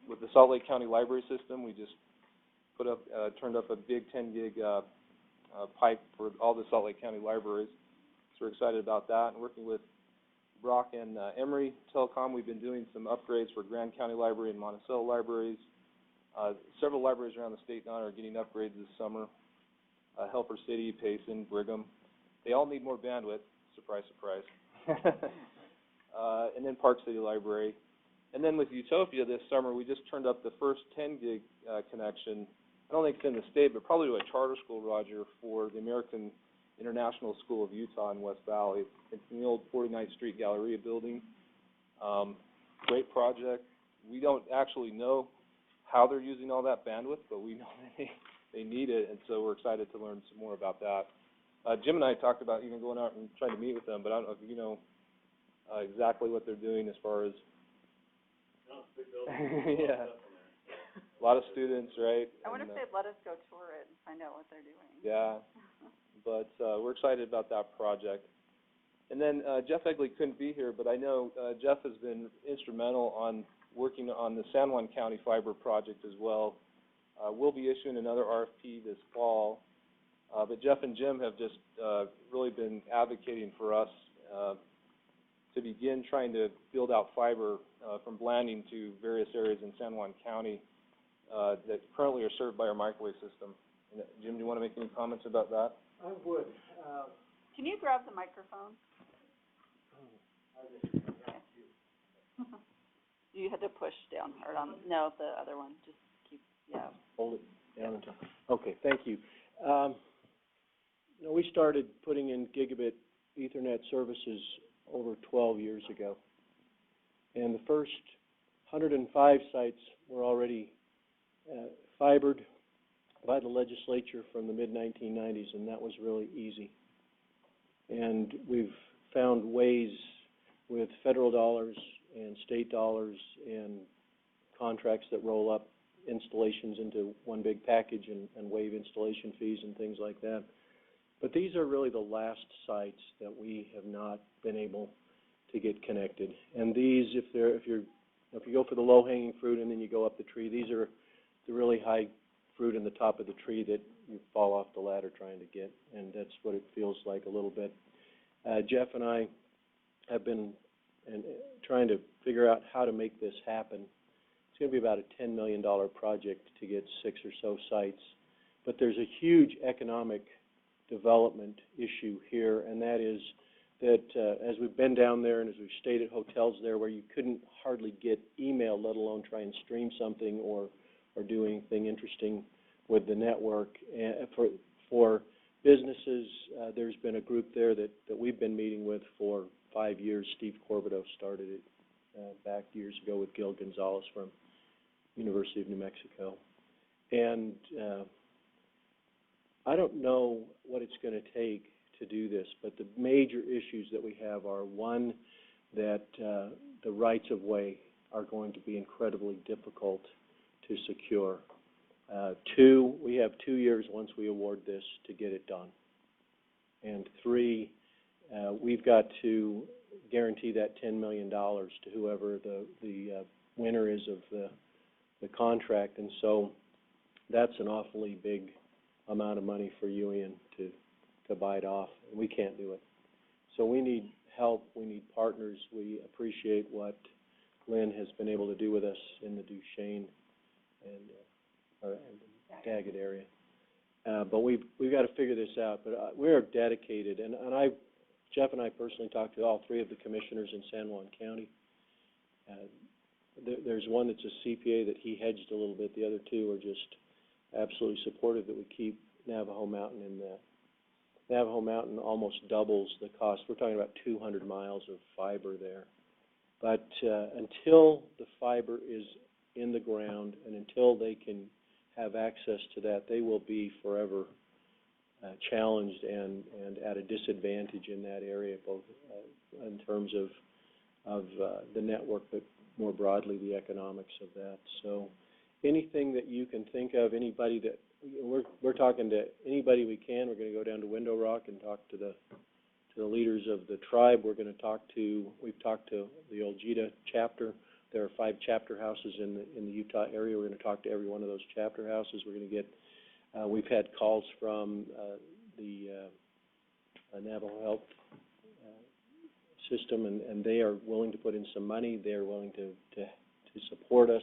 with the Salt Lake County Library System, we just turned up a big 10 gig pipe for all the Salt Lake County libraries. So we're excited about that. And working with Brock and Emory Telecom, we've been doing some upgrades for Grand County Library and Monticello libraries. Several libraries around the state now are getting upgrades this summer. Helper City, Payson, Brigham. They all need more bandwidth. Surprise, surprise. And then Park City Library. And then with Utopia this summer, we just turned up the first 10 gig connection. I don't think it's in the state, but probably to a charter school, Roger, for the American International School of Utah in West Valley. It's in the old 49th Street Galleria building. Great project. We don't actually know how they're using all that bandwidth, but we know that they need it, and so we're excited to learn some more about that. Jim and I talked about even going out and trying to meet with them, but I don't know if you know exactly what they're doing as far as. No, it's a big building. Yeah. A lot of students, right? I wonder if they'd let us go tour it and find out what they're doing. Yeah, but we're excited about that project. And then Jeff Egley couldn't be here, but I know Jeff has been instrumental on working on the San Juan County fiber project as well. We'll be issuing another RFP this fall, but Jeff and Jim have just really been advocating for us to begin trying to build out fiber from Blanding to various areas in San Juan County that currently are served by our microwave system. And, Jim, do you want to make any comments about that? I would. Can you grab the microphone? You had to push down, or on, no, the other one, just keep, yeah. Hold it down until, okay, thank you. We started putting in gigabit Ethernet services over 12 years ago. And the first 105 sites were already fibered by the legislature from the mid-1990s, and that was really easy. And we've found ways with federal dollars and state dollars and contracts that roll up installations into one big package and waive installation fees and things like that. But these are really the last sites that we have not been able to get connected. And these, if you go for the low-hanging fruit and then you go up the tree, these are the really high fruit in the top of the tree that you fall off the ladder trying to get, and that's what it feels like a little bit. Jeff and I have been trying to figure out how to make this happen. It's going to be about a $10 million project to get 6 or so sites, but there's a huge economic development issue here, and that is that as we've been down there and as we've stayed at hotels there where you couldn't hardly get email, let alone try and stream something or do anything interesting with the network. And for businesses, there's been a group there that we've been meeting with for 5 years. Steve Corbido started it back years ago with Gil Gonzalez from University of New Mexico. And I don't know what it's going to take to do this, but the major issues that we have are, one, that the rights of way are going to be incredibly difficult to secure. 2, we have 2 years once we award this to get it done. And 3, we've got to guarantee that $10 million to whoever the winner is of the contract. And so that's an awfully big amount of money for UIN to bite off, and we can't do it. So we need help, we need partners. We appreciate what Lynn has been able to do with us in the Duchesne and Daggett area. But we've got to figure this out. But we're dedicated, and Jeff and I personally talked to all 3 of the commissioners in San Juan County. there's one that's a CPA that he hedged a little bit. The other two are just absolutely supportive that we keep Navajo Mountain in that. Navajo Mountain almost doubles the cost. We're talking about 200 miles of fiber there. But until the fiber is in the ground and until they can have access to that, they will be forever challenged and at a disadvantage in that area, both in terms of the network, but more broadly the economics of that. So anything that you can think of, anybody that, we're talking to anybody we can. We're going to go down to Window Rock and talk to the leaders of the tribe. We've talked to the Oljita chapter. There are 5 chapter houses in the Utah area. We're going to talk to every one of those chapter houses. We're going to get, we've had calls from the Navajo Health system, and they are willing to put in some money. They are willing to support us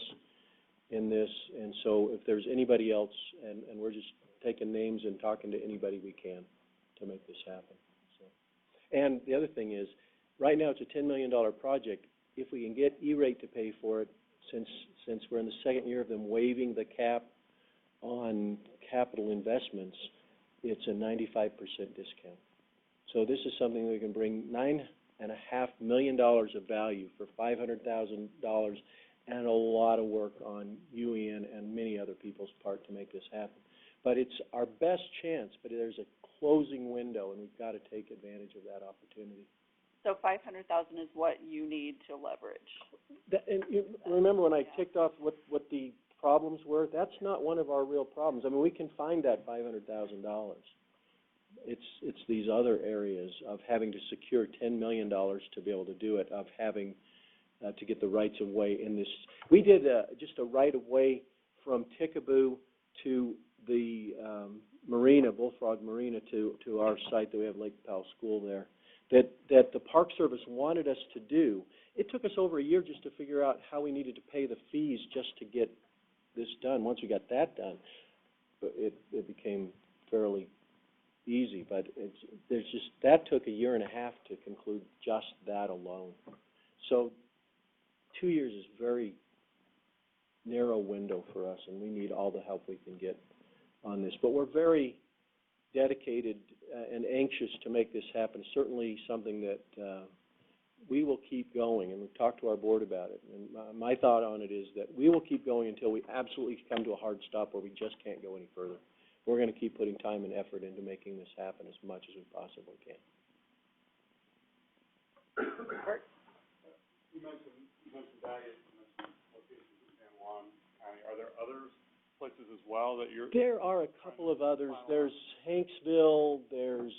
in this. And so if there's anybody else, and we're just taking names and talking to anybody we can to make this happen. So, and the other thing is, right now it's a $10 million project. If we can get E-rate to pay for it, since we're in the second year of them waiving the cap on capital investments, it's a 95% discount. So this is something we can bring $9.5 million of value for $500,000 and a lot of work on UEN and many other people's part to make this happen. But it's our best chance, but there's a closing window, and we've got to take advantage of that opportunity. So 500,000 is what you need to leverage. And you remember when I ticked off what the problems were? That's not one of our real problems. I mean, we can find that $500,000. It's these other areas of having to secure $10 million to be able to do it, of having to get the rights of way in this. We did just a right of way from Tickaboo to the marina, Bullfrog Marina, to our site that we have Lake Powell School there, that the Park Service wanted us to do. It took us over a year just to figure out how we needed to pay the fees just to get this done. Once we got that done, it became fairly easy, but that took a year and a half to conclude just that alone. So 2 years is a very narrow window for us, and we need all the help we can get on this. But we're very dedicated and anxious to make this happen. Certainly something that we will keep going, and we've talked to our board about it. And my thought on it is that we will keep going until we absolutely come to a hard stop where we just can't go any further. We're going to keep putting time and effort into making this happen as much as we possibly can. You mentioned Daggett, you mentioned locations in San Juan County. Are there other places as well that you're? There are a couple of others. There's Hanksville. There's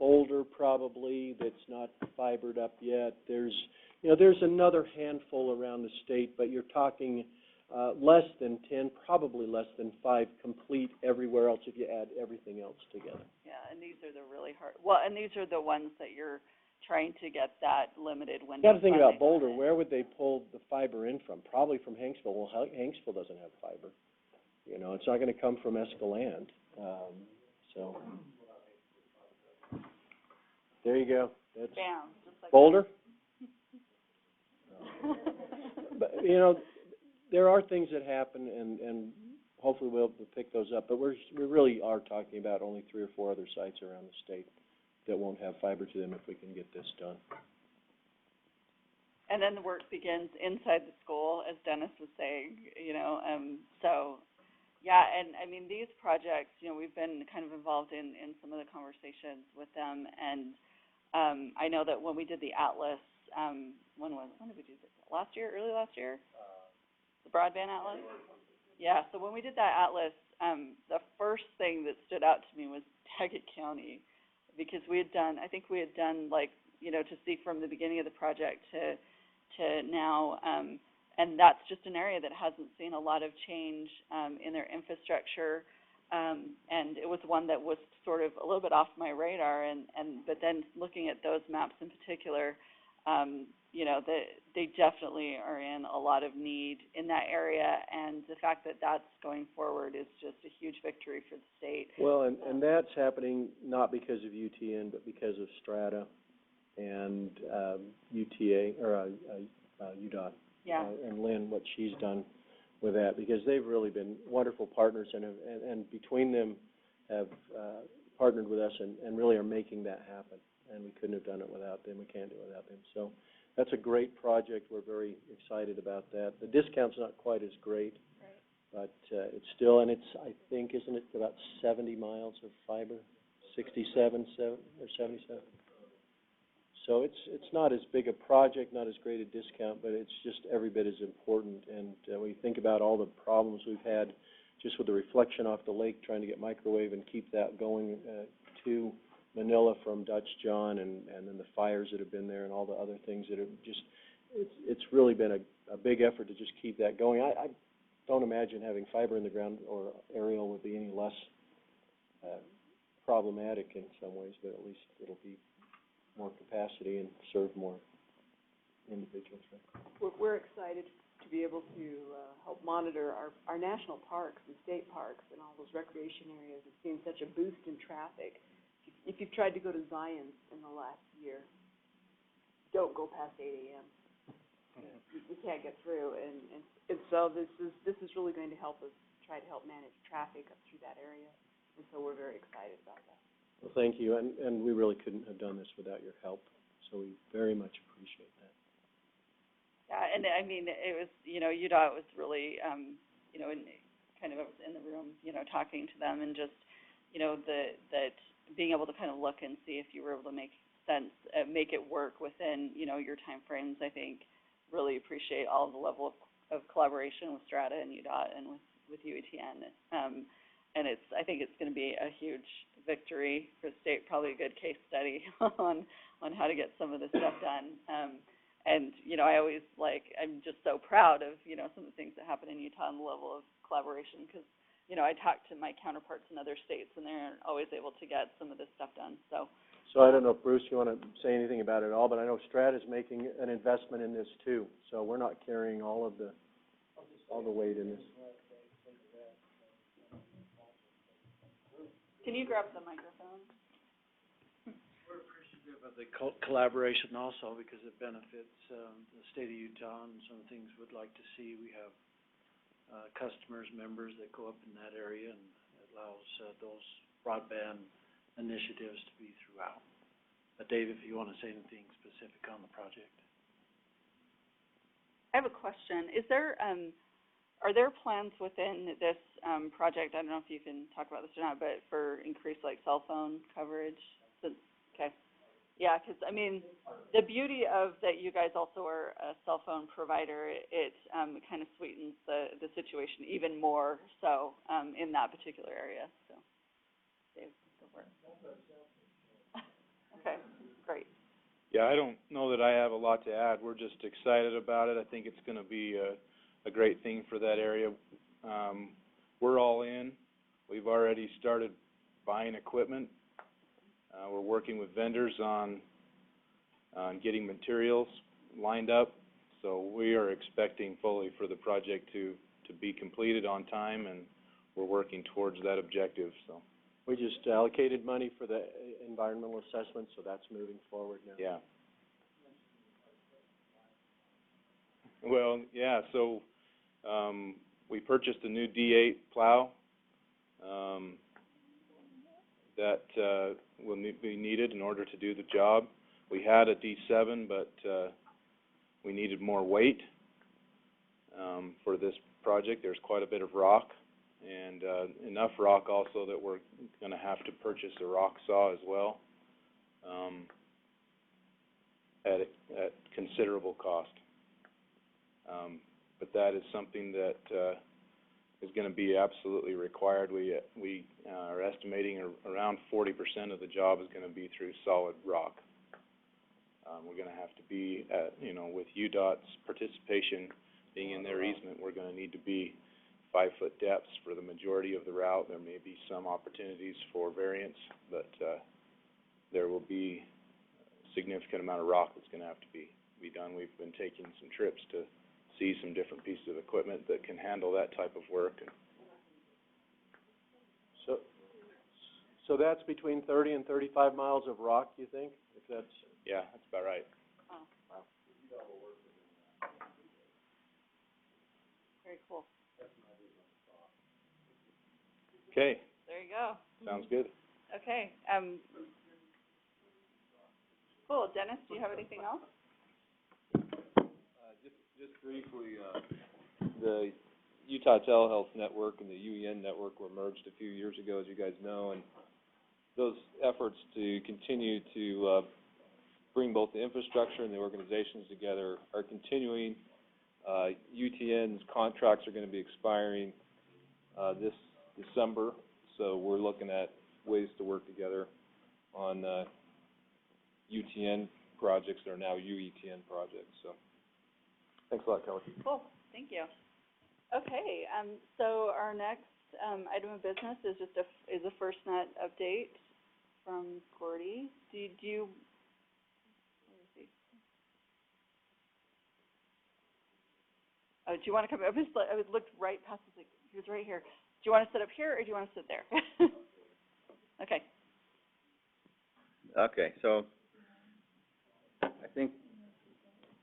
Boulder, probably, that's not fibered up yet. There's another handful around the state, but you're talking less than 10, probably less than 5 complete everywhere else if you add everything else together. Yeah, and these are the really hard. Well, and these are the ones that you're trying to get that limited window. You got to think about Boulder. Where would they pull the fiber in from? Probably from Hanksville. Well, Hanksville doesn't have fiber. You know, it's not going to come from Escalante. So there you go. That's Bam, just like Boulder. But you know, there are things that happen, and hopefully we'll pick those up. But we really are talking about only 3 or 4 other sites around the state that won't have fiber to them if we can get this done. And then the work begins inside the school, as Dennis was saying, so, yeah, and I mean, these projects, we've been kind of involved in some of the conversations with them, and I know that when we did the Atlas, when did we do this? Last year, early last year? The Broadband Atlas? Yeah, so when we did that Atlas, the first thing that stood out to me was Daggett County, because we had done, to see from the beginning of the project to now, and that's just an area that hasn't seen a lot of change in their infrastructure, and it was one that was sort of a little bit off my radar, but then looking at those maps in particular, they definitely are in a lot of need in that area, and the fact that that's going forward is just a huge victory for the state. Well, and that's happening not because of UTN, but because of Strata and UTA, or UDOT. Yeah. And Lynn, what she's done with that, because they've really been wonderful partners and between them have partnered with us and really are making that happen. And we couldn't have done it without them. We can't do it without them. So that's a great project. We're very excited about that. The discount's not quite as great, but it's still, and it's, I think, isn't it about 70 miles of fiber? 67 or 77? So it's not as big a project, not as great a discount, but it's just every bit as important. And when you think about all the problems we've had just with the reflection off the lake, trying to get microwave and keep that going to Manila from Dutch John, and then the fires that have been there and all the other things that have just, it's really been a big effort to just keep that going. I don't imagine having fiber in the ground or aerial would be any less problematic in some ways, but at least it'll be more capacity and serve more individuals, right? We're excited to be able to help monitor our national parks and state parks and all those recreation areas. It's seen such a boost in traffic. If you've tried to go to Zion in the last year, don't go past 8 a.m. You can't get through, and so this is really going to help us try to help manage traffic up through that area, and so we're very excited about that. Well, thank you, and we really couldn't have done this without your help, so we very much appreciate that. Yeah, and I mean, it was, UDOT was really, I was in the room, talking to them, and just, that being able to kind of look and see if you were able to make sense, make it work within, your timeframes. I think really appreciate all the level of collaboration with Strata and UDOT and with UETN. And I think it's going to be a huge victory for the state, probably a good case study on how to get some of this stuff done. And, I always I'm just so proud of, some of the things that happen in Utah and the level of collaboration, because, I talk to my counterparts in other states, and they're always able to get some of this stuff done. So I don't know if, Bruce, you want to say anything about it at all, but I know Strata's making an investment in this too, so we're not carrying all the weight in this. can you grab the microphone? We're appreciative of the collaboration also, because it benefits the state of Utah and some things we'd like to see. We have customers, members that go up in that area, and it allows those broadband initiatives to be throughout. But Dave, if you want to say anything specific on the project. I have a question. Are there plans within this project, I don't know if you can talk about this or not, but for increased cell phone coverage? Okay. Yeah, because the beauty of that you guys also are a cell phone provider, it kind of sweetens the situation even more so in that particular area. So, Dave, go for it. Okay, great. Yeah, I don't know that I have a lot to add. We're just excited about it. I think it's going to be a great thing for that area. We're all in. We've already started buying equipment. We're working with vendors on getting materials lined up. So we are expecting fully for the project to be completed on time, and we're working towards that objective. So We just allocated money for the environmental assessment, so that's moving forward now. yeah. Well, yeah, so we purchased a new D8 plow that will be needed in order to do the job. We had a D7, but we needed more weight for this project. There's quite a bit of rock, and enough rock also that we're going to have to purchase a rock saw as well at considerable cost. But that is something that is going to be absolutely required. We are estimating around 40% of the job is going to be through solid rock. We're going to have to be at, with UDOT's participation being in their easement, we're going to need to be 5-foot depths for the majority of the route. There may be some opportunities for variance, but there will be a significant amount of rock that's going to have to be done. We've been taking some trips to see some different pieces of equipment that can handle that type of work. So that's between 30 and 35 miles of rock, you think? If that's Yeah, that's about right. Oh, wow. Okay, There you go. sounds good. Okay, cool. Dennis, do you have anything else? Just briefly, the Utah Telehealth Network and the UEN network were merged a few years ago, as you guys know, and those efforts to continue to bring both the infrastructure and the organizations together are continuing. UTN's contracts are going to be expiring this December, so we're looking at ways to work together on UTN projects that are now UETN projects. So, thanks a lot, Kelly. Cool. Thank you. Okay, so our next item of business is just a FirstNet update from Cordy. Do you where is he? Oh, do you want to come? I looked right past his, like, he was right here. Do you want to sit up here or do you want to sit there? Okay. Okay, so I think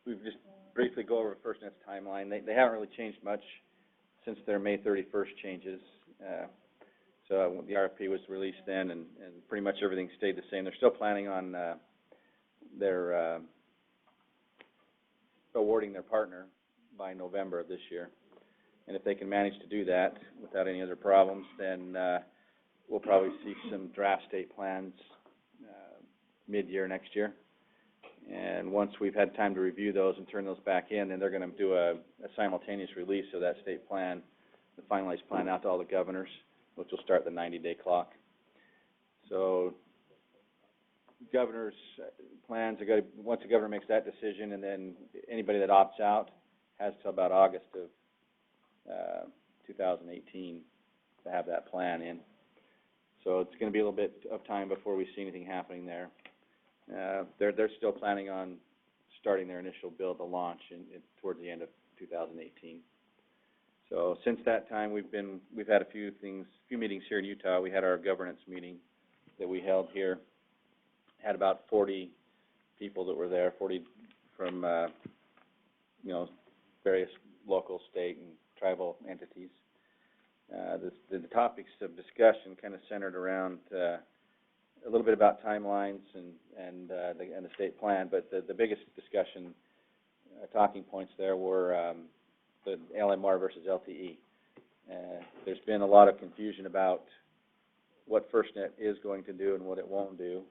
we've just briefly go over FirstNet's timeline. They haven't really changed much since their May 31st changes. So the RFP was released then, and pretty much everything stayed the same. They're still planning on their awarding their partner by November of this year. And if they can manage to do that without any other problems, then we'll probably see some draft state plans mid-year next year. And once we've had time to review those and turn those back in, then they're going to do a simultaneous release of that state plan, the finalized plan, out to all the governors, which will start the 90-day clock. So governors' plans are going to, once the governor makes that decision, and then anybody that opts out has till about August of 2018 to have that plan in. So it's going to be a little bit of time before we see anything happening there. They're still planning on starting their initial build to launch towards the end of 2018. So since that time, we've had a few meetings here in Utah. We had our governance meeting that we held here. Had about 40 people that were there, 40 from various local, state, and tribal entities. The topics of discussion kind of centered around a little bit about timelines and the state plan, but the biggest discussion talking points there were the LMR versus LTE. There's been a lot of confusion about what FirstNet is going to do and what it won't do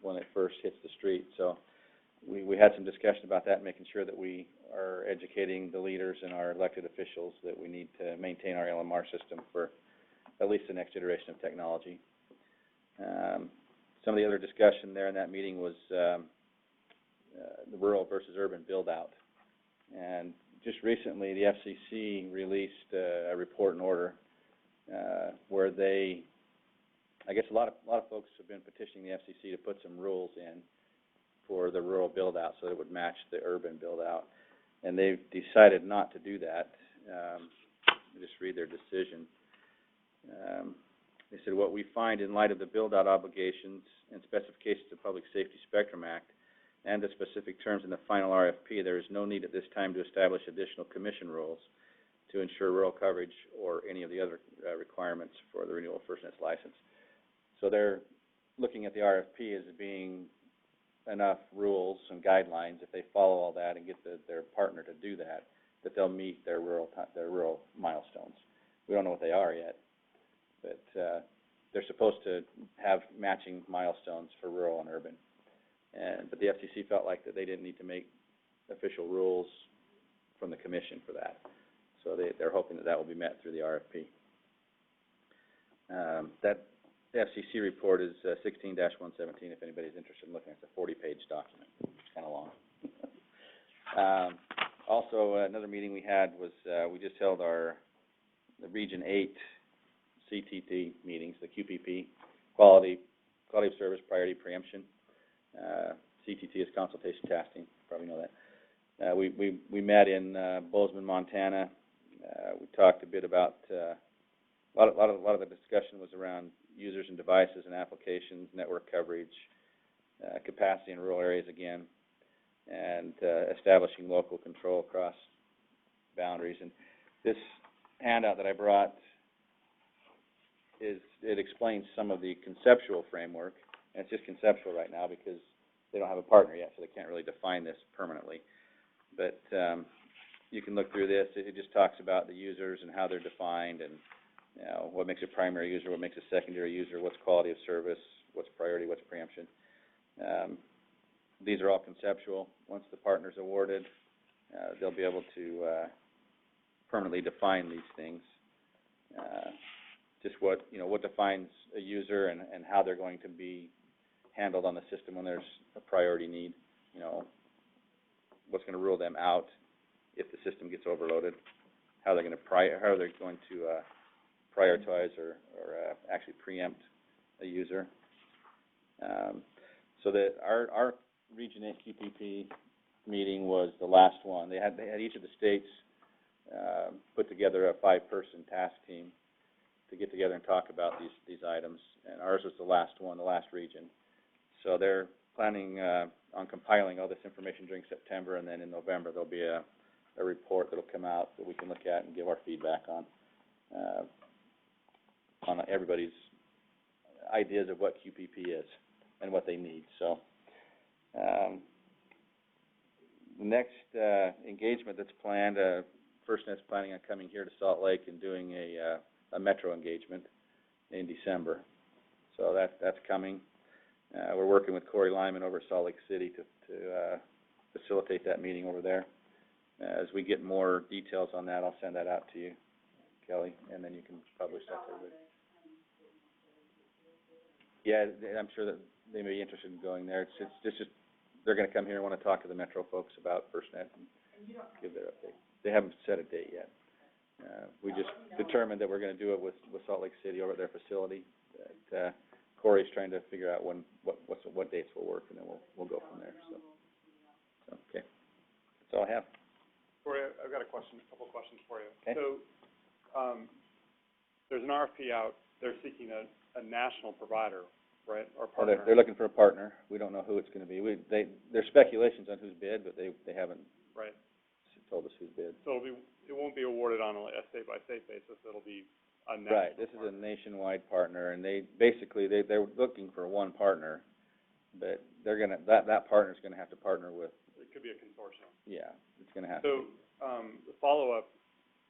when it first hits the street. So we had some discussion about that, making sure that we are educating the leaders and our elected officials that we need to maintain our LMR system for at least the next iteration of technology. Some of the other discussion there in that meeting was the rural versus urban build-out. And just recently, the FCC released a report and order where they, I guess a lot of folks have been petitioning the FCC to put some rules in for the rural build-out so that it would match the urban build-out. And they've decided not to do that. Just read their decision. They said, what we find in light of the build-out obligations and specifications of Public Safety Spectrum Act and the specific terms in the final RFP, there is no need at this time to establish additional commission rules to ensure rural coverage or any of the other requirements for the renewal of FirstNet's license. So they're looking at the RFP as being enough rules and guidelines, if they follow all that and get their partner to do that, that they'll meet their rural milestones. We don't know what they are yet, but they're supposed to have matching milestones for rural and urban. But the FCC felt like that they didn't need to make official rules from the commission for that. So they're hoping that will be met through the RFP. The FCC report is 16-117, if anybody's interested in looking. It's a 40-page document. It's kind of long. Also, another meeting we had was we just held the Region 8 CTT meetings, the QPP, Quality of Service Priority Preemption. CTT is consultation tasking. You probably know that. We met in Bozeman, Montana. We talked a bit about a lot of the discussion was around users and devices and applications, network coverage, capacity in rural areas again, and establishing local control across boundaries. And this handout that I brought it explains some of the conceptual framework, and it's just conceptual right now because they don't have a partner yet, so they can't really define this permanently. But you can look through this. It just talks about the users and how they're defined, and what makes a primary user, what makes a secondary user, what's quality of service, what's priority, what's preemption. These are all conceptual. Once the partner's awarded, they'll be able to permanently define these things. Just what defines a user and how they're going to be handled on the system when there's a priority need. What's going to rule them out if the system gets overloaded. How they're going to prioritize or actually preempt a user. So that our Region 8 QPP meeting was the last one. They had each of the states put together a 5-person task team to get together and talk about these items, and ours was the last one, the last region. So they're planning on compiling all this information during September, and then in November there'll be a report that'll come out that we can look at and give our feedback on everybody's ideas of what QPP is and what they need. So the next engagement that's planned, FirstNet's planning on coming here to Salt Lake and doing a metro engagement in December. So that's coming. We're working with Corey Lyman over at Salt Lake City to facilitate that meeting over there. As we get more details on that, I'll send that out to you, Kelly, and then you can publish that to everybody. Yeah, I'm sure that they may be interested in going there. It's just they're going to come here and want to talk to the Metro folks about FirstNet and give their update. They haven't set a date yet. We just determined that we're going to do it with Salt Lake City over at their facility. Corey's trying to figure out what dates will work, and then we'll go from there. So okay, that's all I have. Corey, I've got a couple questions for you. Okay. So there's an RFP out. They're seeking a national provider, right, or partner? Well, they're looking for a partner. We don't know who it's going to be. There's speculations on who's bid, but they haven't told us who's bid. So it won't be awarded on a state-by-state basis. It'll be a national Right. This is a nationwide partner, and they're looking for one partner, but that partner's going to have to partner with. It could be a consortium. Yeah, it's going to have to be. So the follow-up,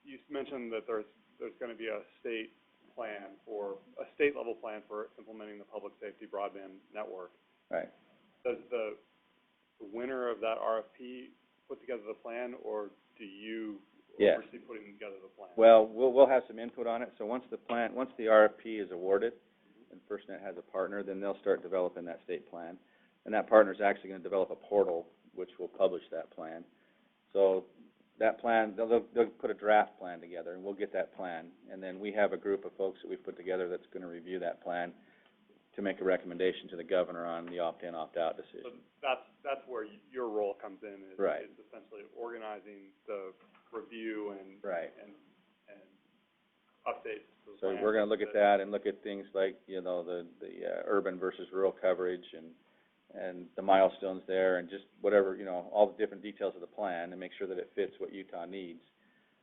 you mentioned that there's going to be a state-level plan for implementing the public safety broadband network. Right. Does the winner of that RFP put together the plan, or do you oversee putting together the plan? Well, we'll have some input on it. So once the RFP is awarded, and FirstNet has a partner, then they'll start developing that state plan, and that partner is actually going to develop a portal which will publish that plan. So that plan, they'll put a draft plan together, and we'll get that plan, and then we have a group of folks that we've put together that's going to review that plan to make a recommendation to the governor on the opt-in, opt-out decision. So that's where your role comes in. Is essentially organizing the review and updates to the plan. So we're going to look at that and look at things like the urban versus rural coverage and the milestones there, and just whatever, all the different details of the plan, and make sure that it fits what Utah needs,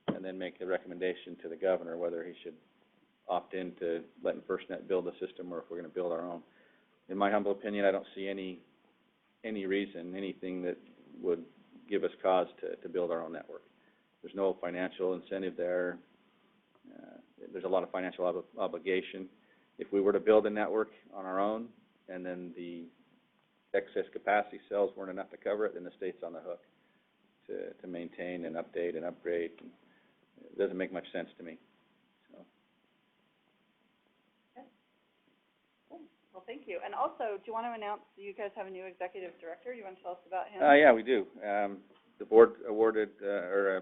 and then make the recommendation to the governor whether he should opt in to letting FirstNet build the system, or if we're going to build our own. In my humble opinion, I don't see anything that would give us cause to build our own network. There's no financial incentive there. There's a lot of financial obligation. If we were to build a network on our own, and then the excess capacity cells weren't enough to cover it, then the state's on the hook to maintain and update and upgrade. It doesn't make much sense to me. Well, thank you. And also, do you want to announce you guys have a new executive director? You want to tell us about him? Yeah, we do. The board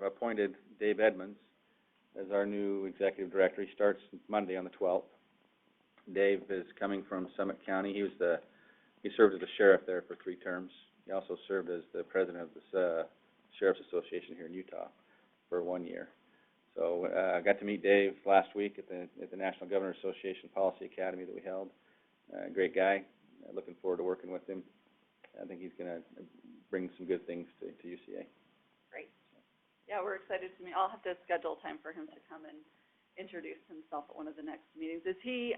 appointed Dave Edmonds as our new executive director. He starts Monday on the 12th. Dave is coming from Summit County. He served as a sheriff there for 3 terms. He also served as the president of the Sheriff's Association here in Utah for 1 year. So I got to meet Dave last week at the National Governor Association Policy Academy that we held. Great guy. Looking forward to working with him. I think he's going to bring some good things to UCA. Great. Yeah, we're excited to meet. I'll have to schedule time for him to come and introduce himself at one of the next meetings. Is he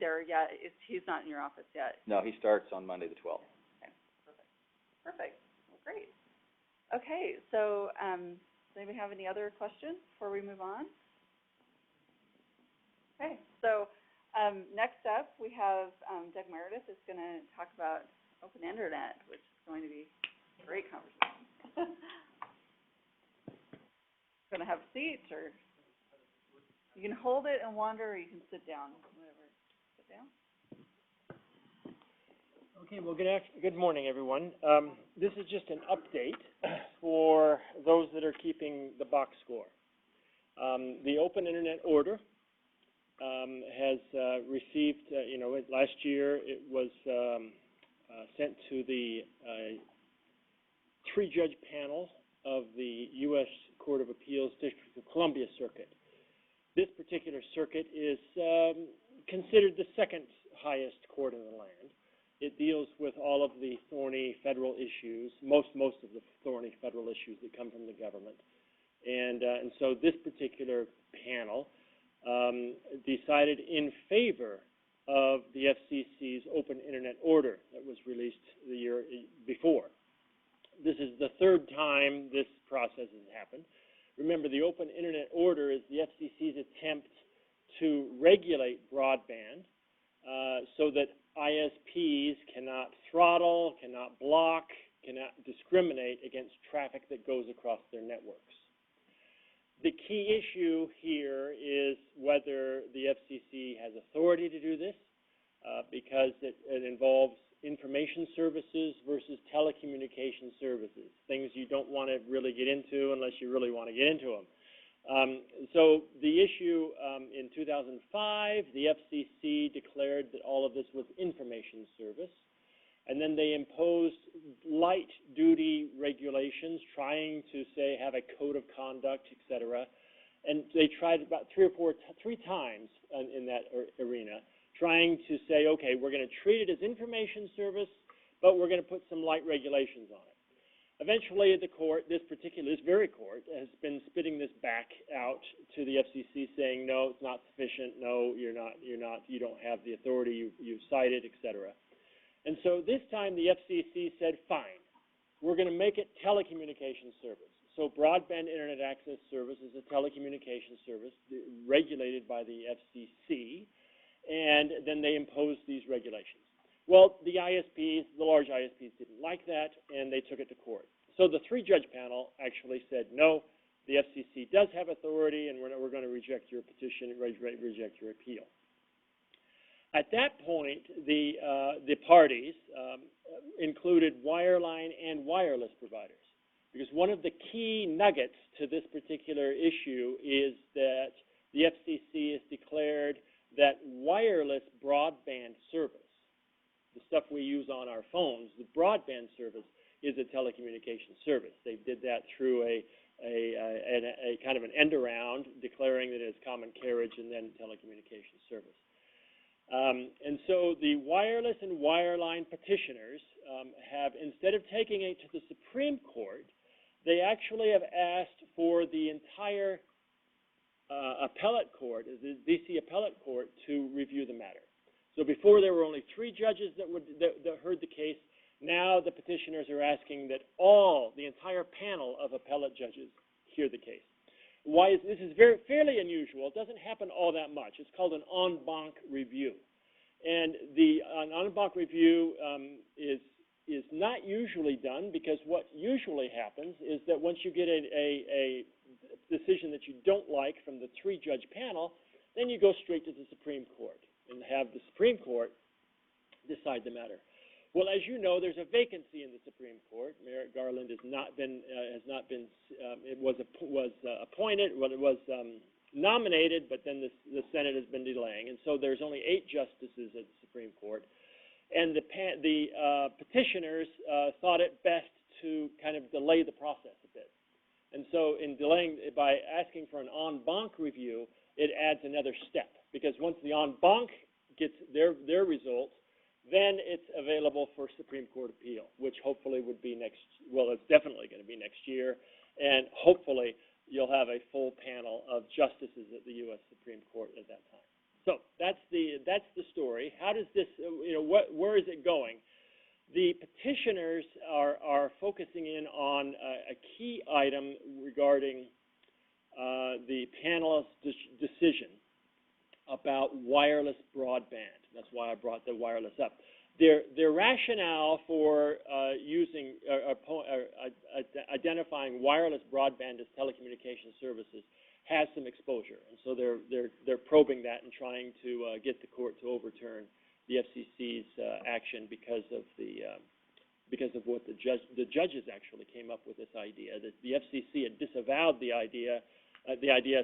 there yet? He's not in your office yet? No, he starts on Monday the 12th. Okay, perfect. Well, great. Okay, so, does anybody have any other questions before we move on? Okay, so, next up, we have, Doug Meredith is gonna talk about open internet, which is going to be a great conversation. Gonna have a seat, or you can hold it and wander, or you can sit down, whatever. Sit down. Okay, well, good morning, everyone. This is just an update for those that are keeping the box score. The Open Internet Order has received, last year it was sent to the three-judge panel of the U.S. Court of Appeals District of Columbia Circuit. This particular circuit is considered the second highest court in the land. It deals with all of the thorny federal issues, most of the thorny federal issues that come from the government. And so this particular panel decided in favor of the FCC's Open Internet Order that was released the year before. This is the third time this process has happened. Remember, the Open Internet Order is the FCC's attempt to regulate broadband so that ISPs cannot throttle, cannot block, cannot discriminate against traffic that goes across their networks. The key issue here is whether the FCC has authority to do this because it involves information services versus telecommunication services, things you don't want to really get into unless you really want to get into them. So the issue in 2005, the FCC declared that all of this was information service, and then they imposed light-duty regulations trying to say have a code of conduct, et cetera. And they tried about three times in that arena, trying to say, okay, we're going to treat it as information service, but we're going to put some light regulations on it. Eventually, the court, this very court, has been spitting this back out to the FCC, saying, no, it's not sufficient. No, you don't have the authority. You cited, et cetera. And so this time, the FCC said, fine, we're going to make it telecommunications service. So broadband internet access service is a telecommunications service regulated by the FCC, and then they imposed these regulations. Well, the ISPs, the large ISPs, didn't like that, and they took it to court. So the three-judge panel actually said, no, the FCC does have authority, and we're going to reject your petition and reject your appeal. At that point, the parties included wireline and wireless providers, because one of the key nuggets to this particular issue is that the FCC has declared that wireless broadband service, the stuff we use on our phones, the broadband service is a telecommunications service. They did that through a kind of an end around, declaring that it's common carriage and then telecommunications service. And so the wireless and wireline petitioners have, instead of taking it to the Supreme Court, they actually have asked for the entire appellate court, the DC appellate court, to review the matter. So before there were only 3 judges that heard the case. Now the petitioners are asking that the entire panel of appellate judges hear the case. Why is this is fairly unusual. It doesn't happen all that much. It's called an en banc review, and an en banc review is not usually done, because what usually happens is that once you get a decision that you don't like from the 3-judge panel, then you go straight to the Supreme Court and have the Supreme Court decide the matter. Well, as you know, there's a vacancy in the Supreme Court. Merrick Garland was appointed, well, it was nominated, but then the Senate has been delaying, and so there's only 8 justices at the Supreme Court, and the petitioners thought it best to kind of delay the process a bit, and so in delaying by asking for an en banc review, it adds another step, because once the en banc gets their results, then it's available for Supreme Court appeal, which hopefully would be it's definitely going to be next year, and hopefully you'll have a full panel of justices at the U.S. Supreme Court at that time. So that's the story. How does this, where is it going? The petitioners are focusing in on a key item regarding the panel's decision about wireless broadband. That's why I brought the wireless up. Their rationale for identifying wireless broadband as telecommunications services has some exposure, and so they're probing that and trying to get the court to overturn the FCC's action because of what the judges actually came up with this idea that the FCC had disavowed the idea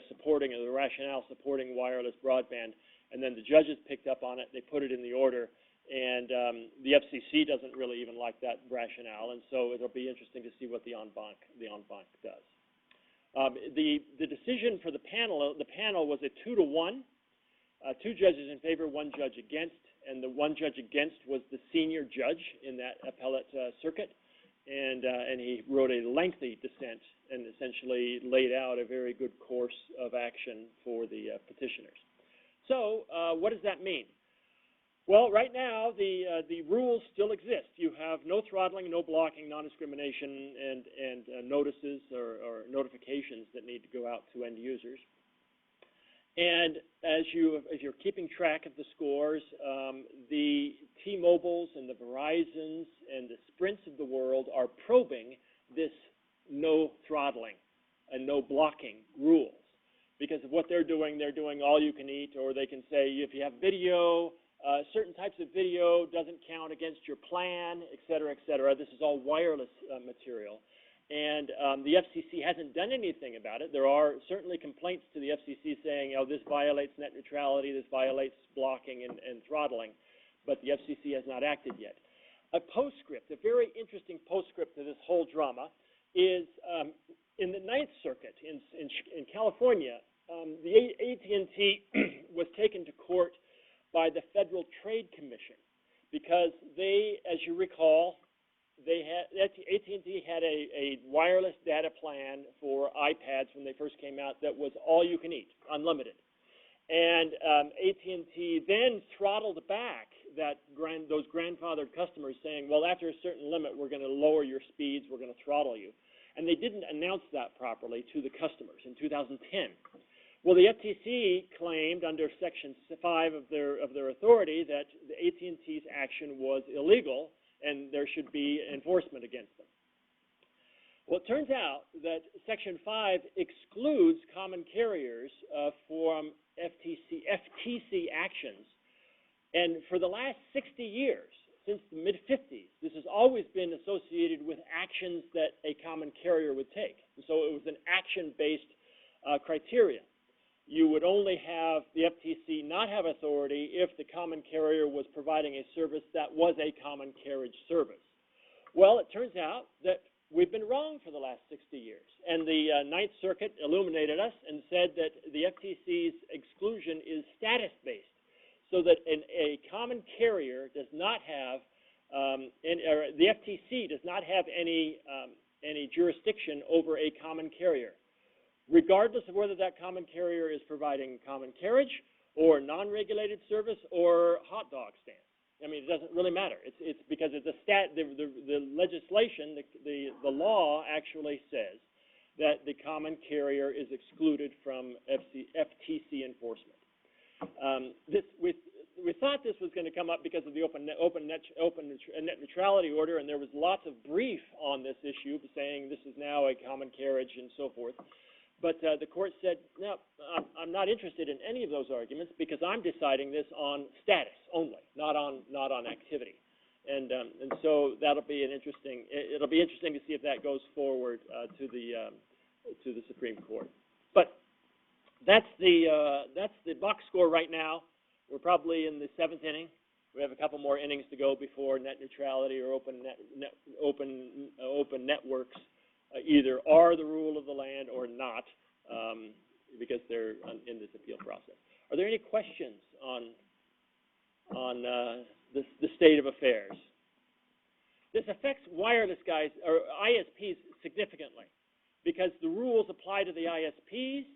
supporting, or the rationale supporting wireless broadband, and then the judges picked up on it. They put it in the order, and the FCC doesn't really even like that rationale, and so it'll be interesting to see what the en banc does. The decision for the panel was a 2-to-1, 2 judges in favor, 1 judge against, and the 1 judge against was the senior judge in that appellate circuit, and he wrote a lengthy dissent and essentially laid out a very good course of action for the petitioners. So what does that mean? Well, right now, the rules still exist. You have no throttling, no blocking, non-discrimination, and notices or notifications that need to go out to end users. And as you're keeping track of the scores, the T-Mobiles and the Verizons and the Sprints of the world are probing this no throttling and no blocking rules. Because of what they're doing all you can eat, or they can say if you have video, certain types of video doesn't count against your plan, et cetera, et cetera. This is all wireless material. And the FCC hasn't done anything about it. There are certainly complaints to the FCC saying, this violates net neutrality, this violates blocking and throttling, but the FCC has not acted yet. A postscript, a very interesting postscript to this whole drama is in the Ninth Circuit in California, the AT&T was taken to court by the Federal Trade Commission because they, as you recall, AT&T had a wireless data plan for iPads when they first came out that was all you can eat, unlimited. And AT&T then throttled back those grandfathered customers saying, well, after a certain limit, we're going to lower your speeds, we're going to throttle you. And they didn't announce that properly to the customers in 2010. Well, the FTC claimed under Section 5 of their authority that the AT&T's action was illegal and there should be enforcement against them. Well, it turns out that Section 5 excludes common carriers from FTC actions. And for the last 60 years, since the mid-50s, this has always been associated with actions that a common carrier would take. And so it was an action-based criteria. You would only have the FTC not have authority if the common carrier was providing a service that was a common carriage service. Well, it turns out that we've been wrong for the last 60 years. And the Ninth Circuit illuminated us and said that the FTC's exclusion is status-based, so that a common carrier does not have, or the FTC does not have any jurisdiction over a common carrier, regardless of whether that common carrier is providing common carriage or non-regulated service or hot dog stands. I mean, it doesn't really matter. It's because it's the legislation, the law actually says that the common carrier is excluded from FTC enforcement. We thought this was going to come up because of the open net neutrality order, and there was lots of brief on this issue saying this is now a common carriage and so forth. But the court said, no, I'm not interested in any of those arguments because I'm deciding this on status only, not on activity. And so that'll be it'll be interesting to see if that goes forward to the Supreme Court. But that's the box score right now. We're probably in the 7th inning. We have a couple more innings to go before net neutrality or open networks either are the rule of the land or not, because they're in this appeal process. Are there any questions on the state of affairs? This affects wireless guys or ISPs significantly. because the rules apply to the ISPs,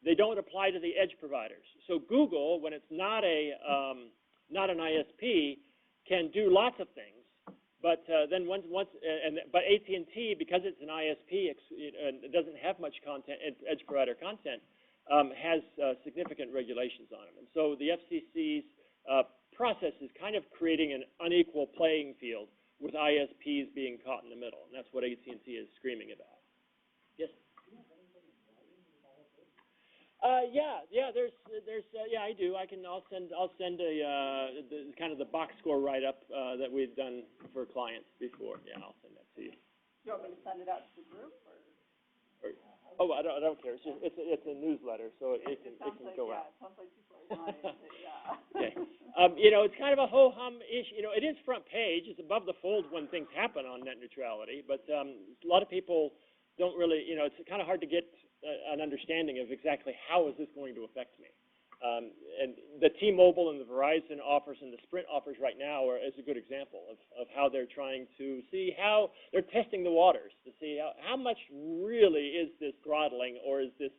they don't apply to the edge providers. So Google, when it's not not an ISP, can do lots of things. But then but AT&T, because it's an ISP, it doesn't have much content, edge provider content, has significant regulations on them. And so the FCC's process is kind of creating an unequal playing field with ISPs being caught in the middle, and that's what AT&T is screaming about. Yes. Yeah, I do. I'll send the kind of the box score write-up that we've done for clients before. Yeah, I'll send that to you. You want me to send it out to the group, or? Oh, I don't care. It's a newsletter, so it can go out. Yeah, it sounds like people are dying to, yeah. Okay. It's kind of a ho-hum issue. It is front page. It's above the fold when things happen on net neutrality, but a lot of people don't really, it's kind of hard to get an understanding of exactly how is this going to affect me. And the T-Mobile and the Verizon offers and the Sprint offers right now is a good example of how they're trying to see how they're testing the waters to see how much really is this throttling, or is this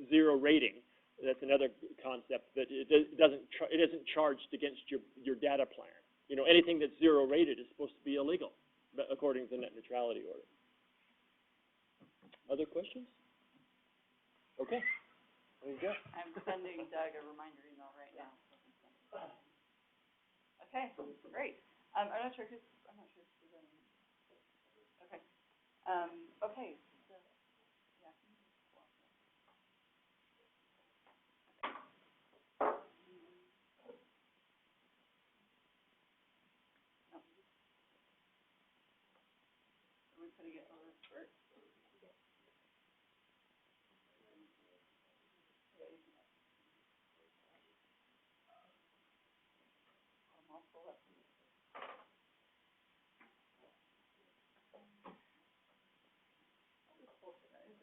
zero rating. That's another concept that it isn't charged against your data plan. Anything that's zero rated is supposed to be illegal, according to the net neutrality order. Other questions? Okay. There you go. I'm sending Doug a reminder email right now. Okay, great. I'm not sure who's in. Okay. Okay. So, yeah. No. Are we putting it over first?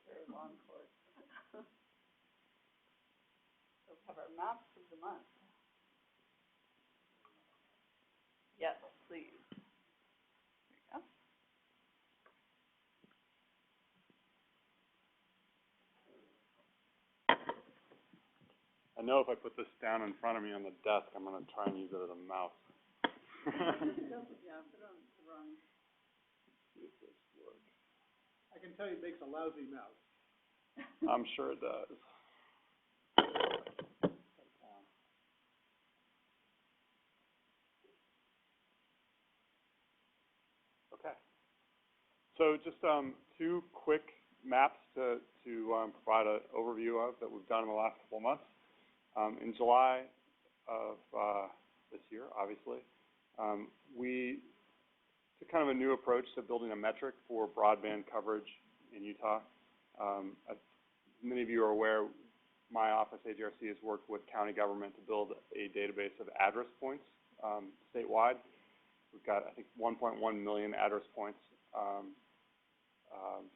Very long course. So we have our maps of the month. Yes, please. There you go. I know if I put this down in front of me on the desk, I'm going to try and use it as a mouse. Yeah, put it on the wrong. See if this works. I can tell you it makes a lousy mouse. I'm sure it does. Okay. So just two quick maps to provide an overview of that we've done in the last couple of months. In July of this year, obviously, we took kind of a new approach to building a metric for broadband coverage in Utah. As many of you are aware, my office, AGRC, has worked with county government to build a database of address points statewide. We've got, I think, 1.1 million address points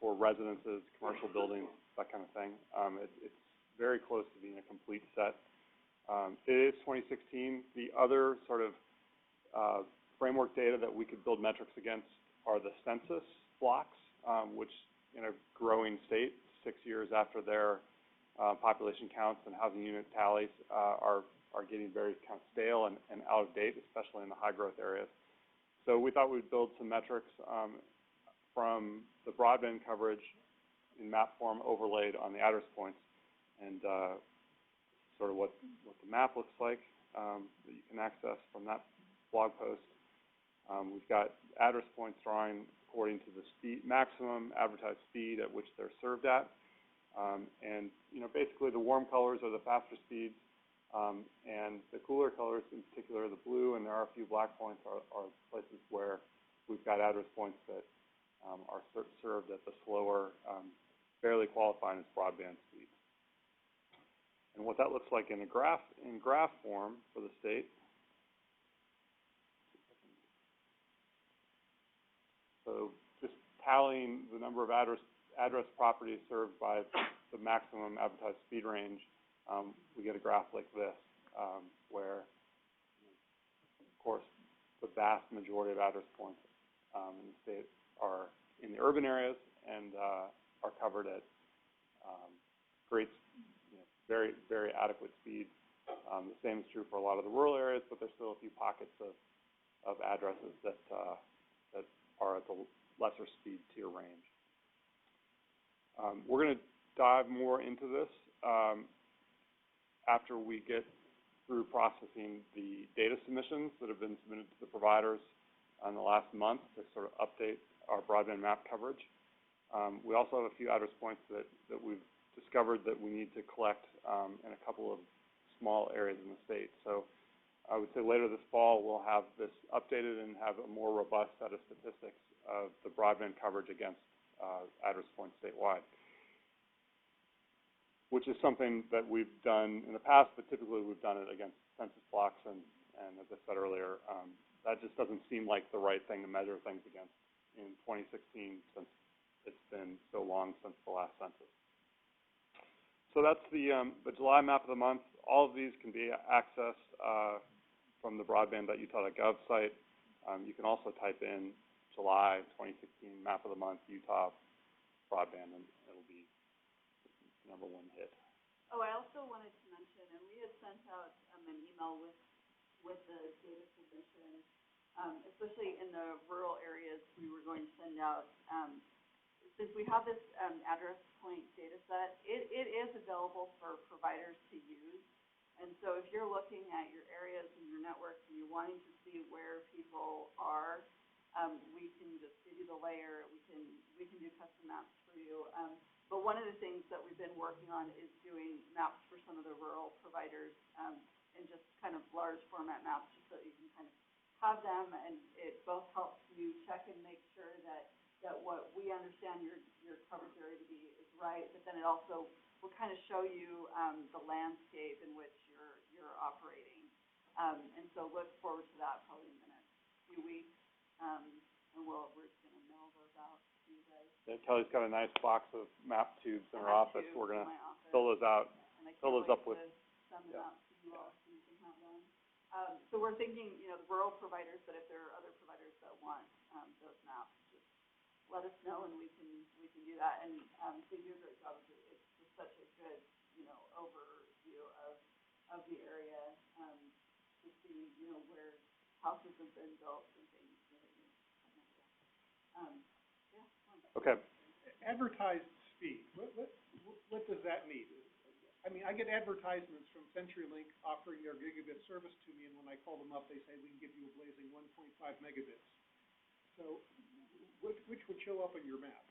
for residences, commercial buildings, that kind of thing. It's very close to being a complete set. It is 2016. The other sort of framework data that we could build metrics against are the census blocks, which in a growing state, 6 years after their population counts and housing unit tallies are getting very kind of stale and out of date, especially in the high growth areas. So we thought we'd build some metrics from the broadband coverage in map form overlaid on the address points, and sort of what the map looks like that you can access from that blog post. We've got address points drawing according to the speed, maximum advertised speed at which they're served at. And basically the warm colors are the faster speeds, and the cooler colors, in particular the blue, and there are a few black points, are places where we've got address points that are served at the slower, barely qualifying as broadband speeds. And what that looks like in graph form for the state. So just tallying the number of address properties served by the maximum advertised speed range, we get a graph like this, where, of course, the vast majority of address points in the state are in the urban areas, and are covered at, great, very, very adequate speed. The same is true for a lot of the rural areas, but there's still a few pockets of addresses that are at the lesser speed tier range. We're going to dive more into this after we get through processing the data submissions that have been submitted to the providers in the last month to sort of update our broadband map coverage. We also have a few address points that we've discovered that we need to collect in a couple of small areas in the state. So I would say later this fall we'll have this updated and have a more robust set of statistics of the broadband coverage against address points statewide, which is something that we've done in the past, but typically we've done it against census blocks, and as I said earlier, that just doesn't seem like the right thing to measure things against in 2016 since it's been so long since the last census. So that's the July map of the month. All of these can be accessed from the broadband.utah.gov site. You can also type in July 2016 map of the month, Utah broadband, and it'll be the #1 hit. Oh, I also wanted to mention, and we had sent out an email with the data submission, especially in the rural areas. We were going to send out, since we have this address point data set, it is available for providers to use. And so if you're looking at your areas and your networks and you're wanting to see where people are, we can just give you the layer. We can do custom maps for you. But one of the things that we've been working on is doing maps for some of the rural providers, and just kind of large format maps, just so that you can kind of have them, and it both helps you check and make sure that what we understand your coverage area to be is right, but then it also will kind of show you the landscape in which you're operating. And so look forward to that probably in the next few weeks, and we're just going to mail those out to you guys. Yeah, Kelly's got a nice box of map tubes in her office. We're going to fill those out, fill those up with. Send them out to you all so you can have them. So we're thinking, the rural providers, but if there are other providers that want those maps, just let us know and we can do that. And they do a great job of it. It's just such a good, overview of the area, to see, where houses have been built and things. Okay. Advertised speed, what does that mean? I mean, I get advertisements from CenturyLink offering their gigabit service to me, and when I call them up, they say we can give you a blazing 1.5 megabits. So, which would show up on your map?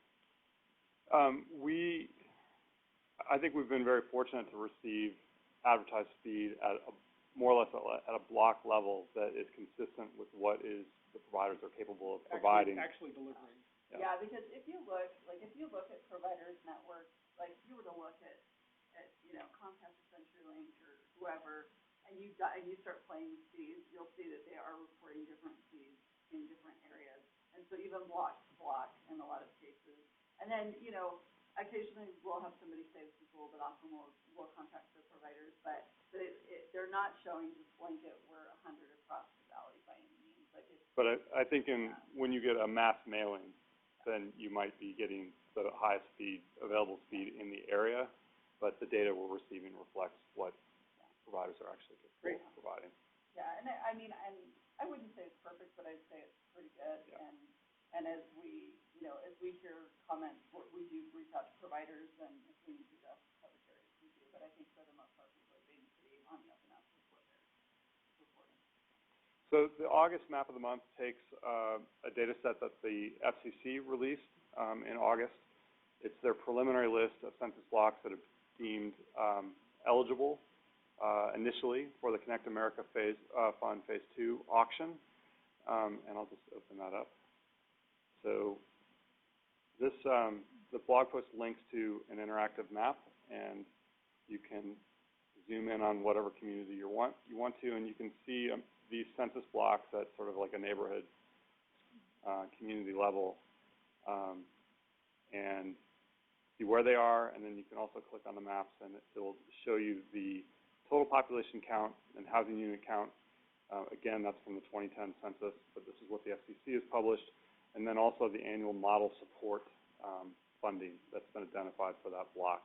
I think we've been very fortunate to receive advertised speed at more or less at a block level that is consistent with what the providers are capable of providing. Actually delivering. Yeah, because if you look at providers' networks, like if you were to look at Comcast or CenturyLink or whoever, and you start playing with speeds, you'll see that they are reporting different speeds in different areas. And so even block to block in a lot of cases. And then, occasionally we'll have somebody say this is a little bit off and we'll contact the providers, but they're not showing just blanket we're 100 across the valley by any means. But I think when you get a mass mailing, then you might be getting the highest speed, available speed in the area, but the data we're receiving reflects what providers are actually capable of providing. Yeah, and I wouldn't say it's perfect, but I'd say it's pretty good. Yeah. And as we, as we hear comments, we do reach out to providers, and if we need to adjust coverage areas, we do. But I think for the most part, people are being pretty on the up and up with what they're reporting. So the August map of the month takes a data set that the FCC released in August. It's their preliminary list of census blocks that have deemed eligible initially for the Connect America Fund Phase 2 auction. And I'll just open that up. So this, the blog post links to an interactive map, and you can zoom in on whatever community you want to, and you can see these census blocks at sort of like a neighborhood community level, and see where they are, and then you can also click on the maps, and it will show you the total population count and housing unit count. Again, that's from the 2010 census, but this is what the FCC has published, and then also the annual model support funding that's been identified for that block.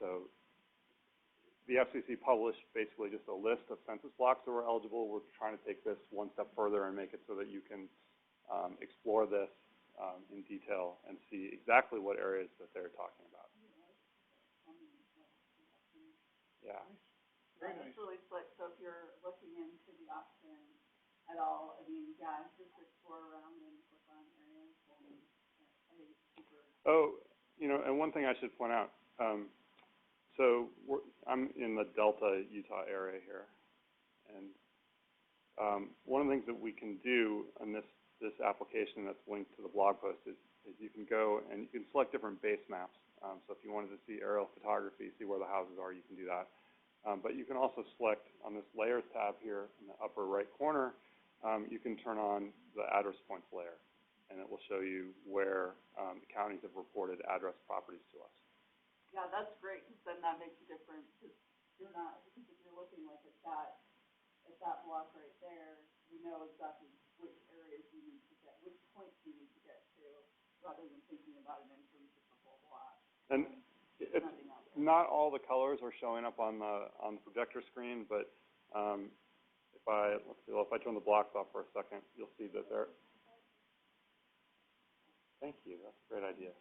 So the FCC published basically just a list of census blocks that were eligible. We're trying to take this one step further and make it so that you can explore this in detail and see exactly what areas that they're talking about. Yeah. Very nice. That's really slick. So if you're looking into the option at all, I mean, yeah, just explore around and click on areas, and I think it's super. Oh, you know, and one thing I should point out, so I'm in the Delta, Utah area here, and one of the things that we can do on this application that's linked to the blog post is you can go and you can select different base maps. So if you wanted to see aerial photography, see where the houses are, you can do that. But you can also select on this layers tab here in the upper right corner, you can turn on the address points layer, and it will show you where the counties have reported address properties to us. Yeah, that's great, because then that makes a difference, because you're not, because if you're looking like at that block right there, you know exactly which areas you need to get, which points you need to get to, rather than thinking about it in terms of the whole block. And it's not all the colors are showing up on the projector screen, but if I turn the blocks off for a second, you'll see that they're. Thank you. That's a great idea.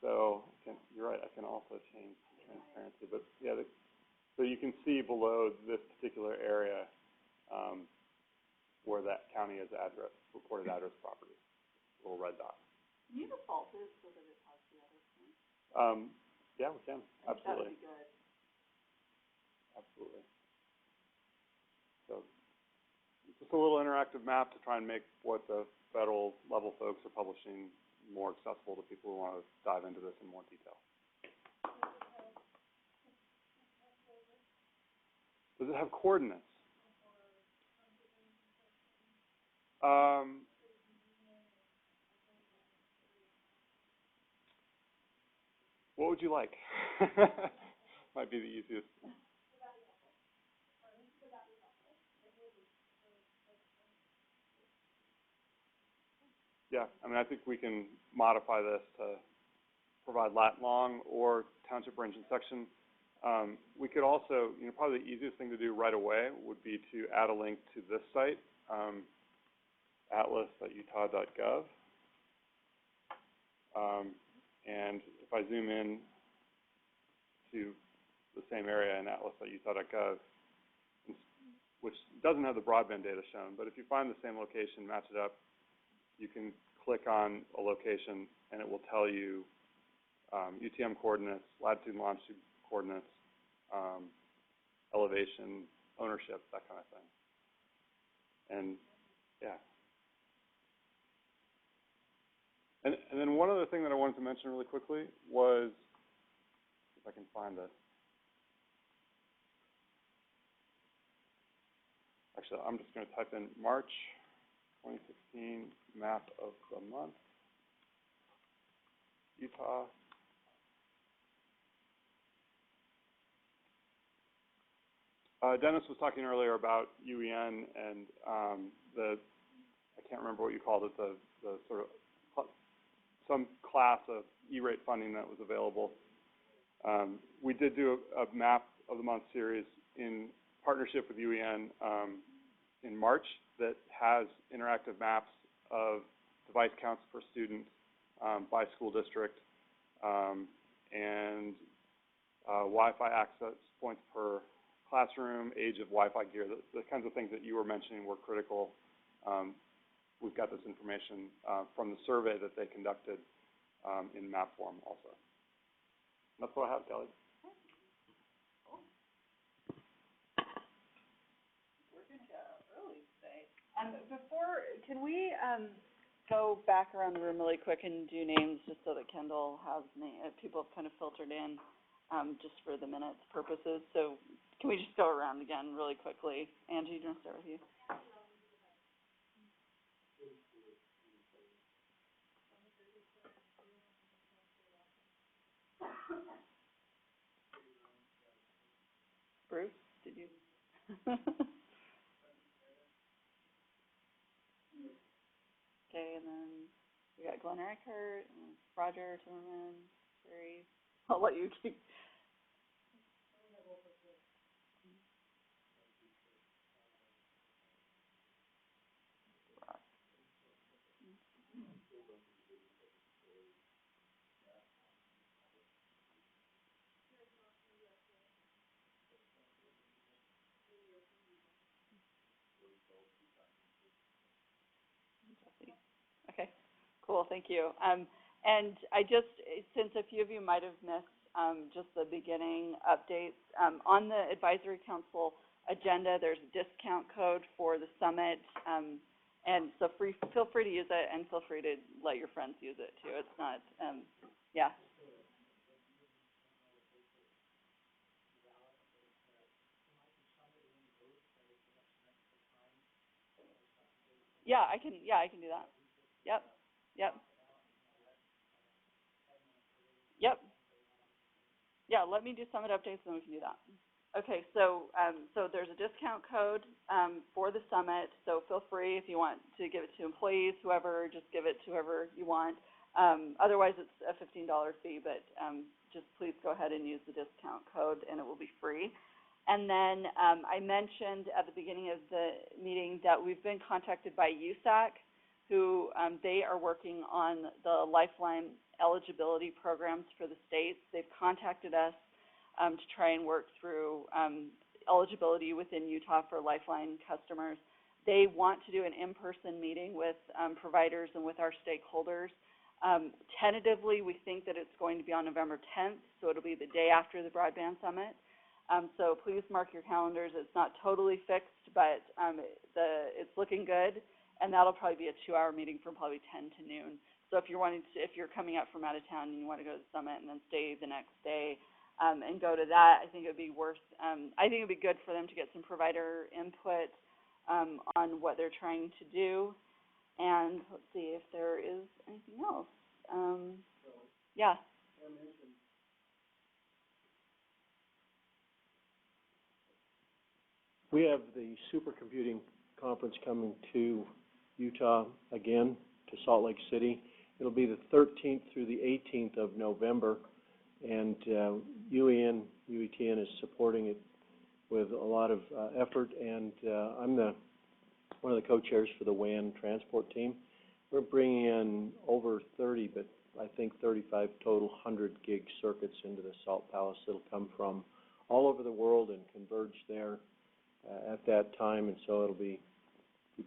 So you're right. I can also change transparency, but yeah. So you can see below this particular area where that county has reported address properties. Little red dot. Can you default it so that it has the other points? Yeah, we can. Absolutely. That would be good. Absolutely. So just a little interactive map to try and make what the federal level folks are publishing more accessible to people who want to dive into this in more detail. Does it have coordinates? What would you like? Might be the easiest. Yeah, I mean, I think we can modify this to provide lat long or township range and section. We could also, you know, probably the easiest thing to do right away would be to add a link to this site, atlas.utah.gov. And if I zoom in to the same area in atlas.utah.gov, which doesn't have the broadband data shown, but if you find the same location, match it up, you can click on a location and it will tell you UTM coordinates, latitude and longitude coordinates, elevation, ownership, that kind of thing. And yeah. And then one other thing that I wanted to mention really quickly was, if I can find it. Actually, I'm just going to type in March 2016 map of the month, Utah. Dennis was talking earlier about UEN and I can't remember what you called it, the sort of some class of E-rate funding that was available. We did do a map of the month series in partnership with UEN in March that has interactive maps of device counts per student by school district and Wi-Fi access points per classroom, age of Wi-Fi gear, the kinds of things that you were mentioning were critical. We've got this information from the survey that they conducted in map form also. That's what I have, Kelly. We're going to go early today. Before, can we go back around the room really quick and do names just so that Kendall has people have kind of filtered in just for the minutes purposes. So can we just go around again really quickly? Angie, do you want to start with you? Bruce, did you? Okay, and then we we got Glenn Reichert, and Roger Timmerman, Terry. I'll let you keep. Okay, cool, thank you. And I just, since a few of you might have missed just the beginning updates, on the advisory council agenda, there's a discount code for the summit, and so feel free to use it, and feel free to let your friends use it too. It's not, yeah. Yeah, I can do that. Yep, yep. Yep. Yeah, let me do summit updates, and then we can do that. Okay, so so there's a discount code for the summit, so feel free if you want to give it to employees, whoever, just give it to whoever you want. Otherwise, it's a $15 fee, but just please go ahead and use the discount code, and it will be free. And then I mentioned at the beginning of the meeting that we've been contacted by USAC, who they are working on the Lifeline eligibility programs for the states. They've contacted us to try and work through eligibility within Utah for Lifeline customers. They want to do an in-person meeting with providers and with our stakeholders. Tentatively, we think that it's going to be on November 10th, so it'll be the day after the Broadband Summit. So please mark your calendars. It's not totally fixed, but it's looking good, and that'll probably be a 2-hour meeting from probably 10 to noon. So if you're coming up from out of town and you want to go to the summit and then stay the next day and go to that, I think it'd be good for them to get some provider input on what they're trying to do. And let's see if there is anything else. Yeah. We have the supercomputing conference coming to Utah again, to Salt Lake City. It'll be the 13th through the 18th of November, and UETN is supporting it with a lot of effort, and I'm one of the co-chairs for the WAN transport team. We're bringing in over 30, but I think 35 total 100 gig circuits into the Salt Palace that'll come from all over the world and converge there at that time, and so it'll be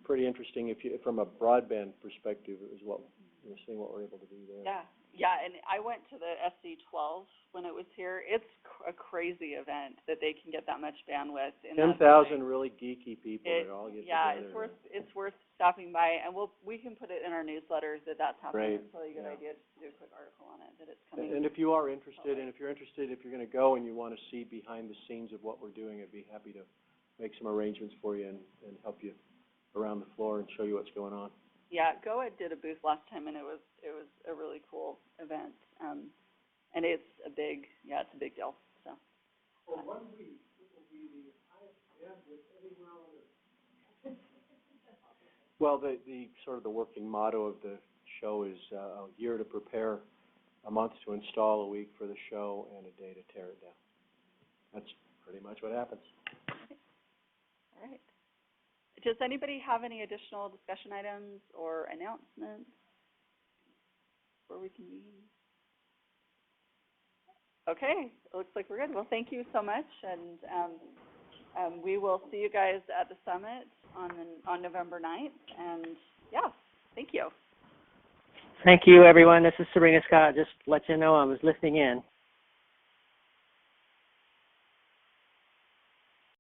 pretty interesting from a broadband perspective is what you're seeing what we're able to do there. Yeah, and I went to the SC12 when it was here. It's a crazy event that they can get that much bandwidth. 10,000 really geeky people that all get together. together. Yeah, it's worth stopping by, and we can put it in our newsletters that that's happening. Great. It's probably a good idea to do a quick article on it, that it's coming. And if you are interested, if you're going to go and you want to see behind the scenes of what we're doing, I'd be happy to make some arrangements for you and help you around the floor and show you what's going on. Yeah, GOED did a booth last time, and it was a really cool event, and it's a big deal. So. For 1 week, it will be the highest bandwidth anywhere on Earth. Well, the sort of the working motto of the show is a year to prepare, a month to install, a week for the show, and a day to tear it down. That's pretty much what happens. All right. Does anybody have any additional discussion items or announcements before we convene? Okay, it looks like we're good. Well, thank you so much, and we will see you guys at the summit on November 9th. And yeah, thank you. Thank you, everyone. This is Serena Scott. Just to let you know I was listening in.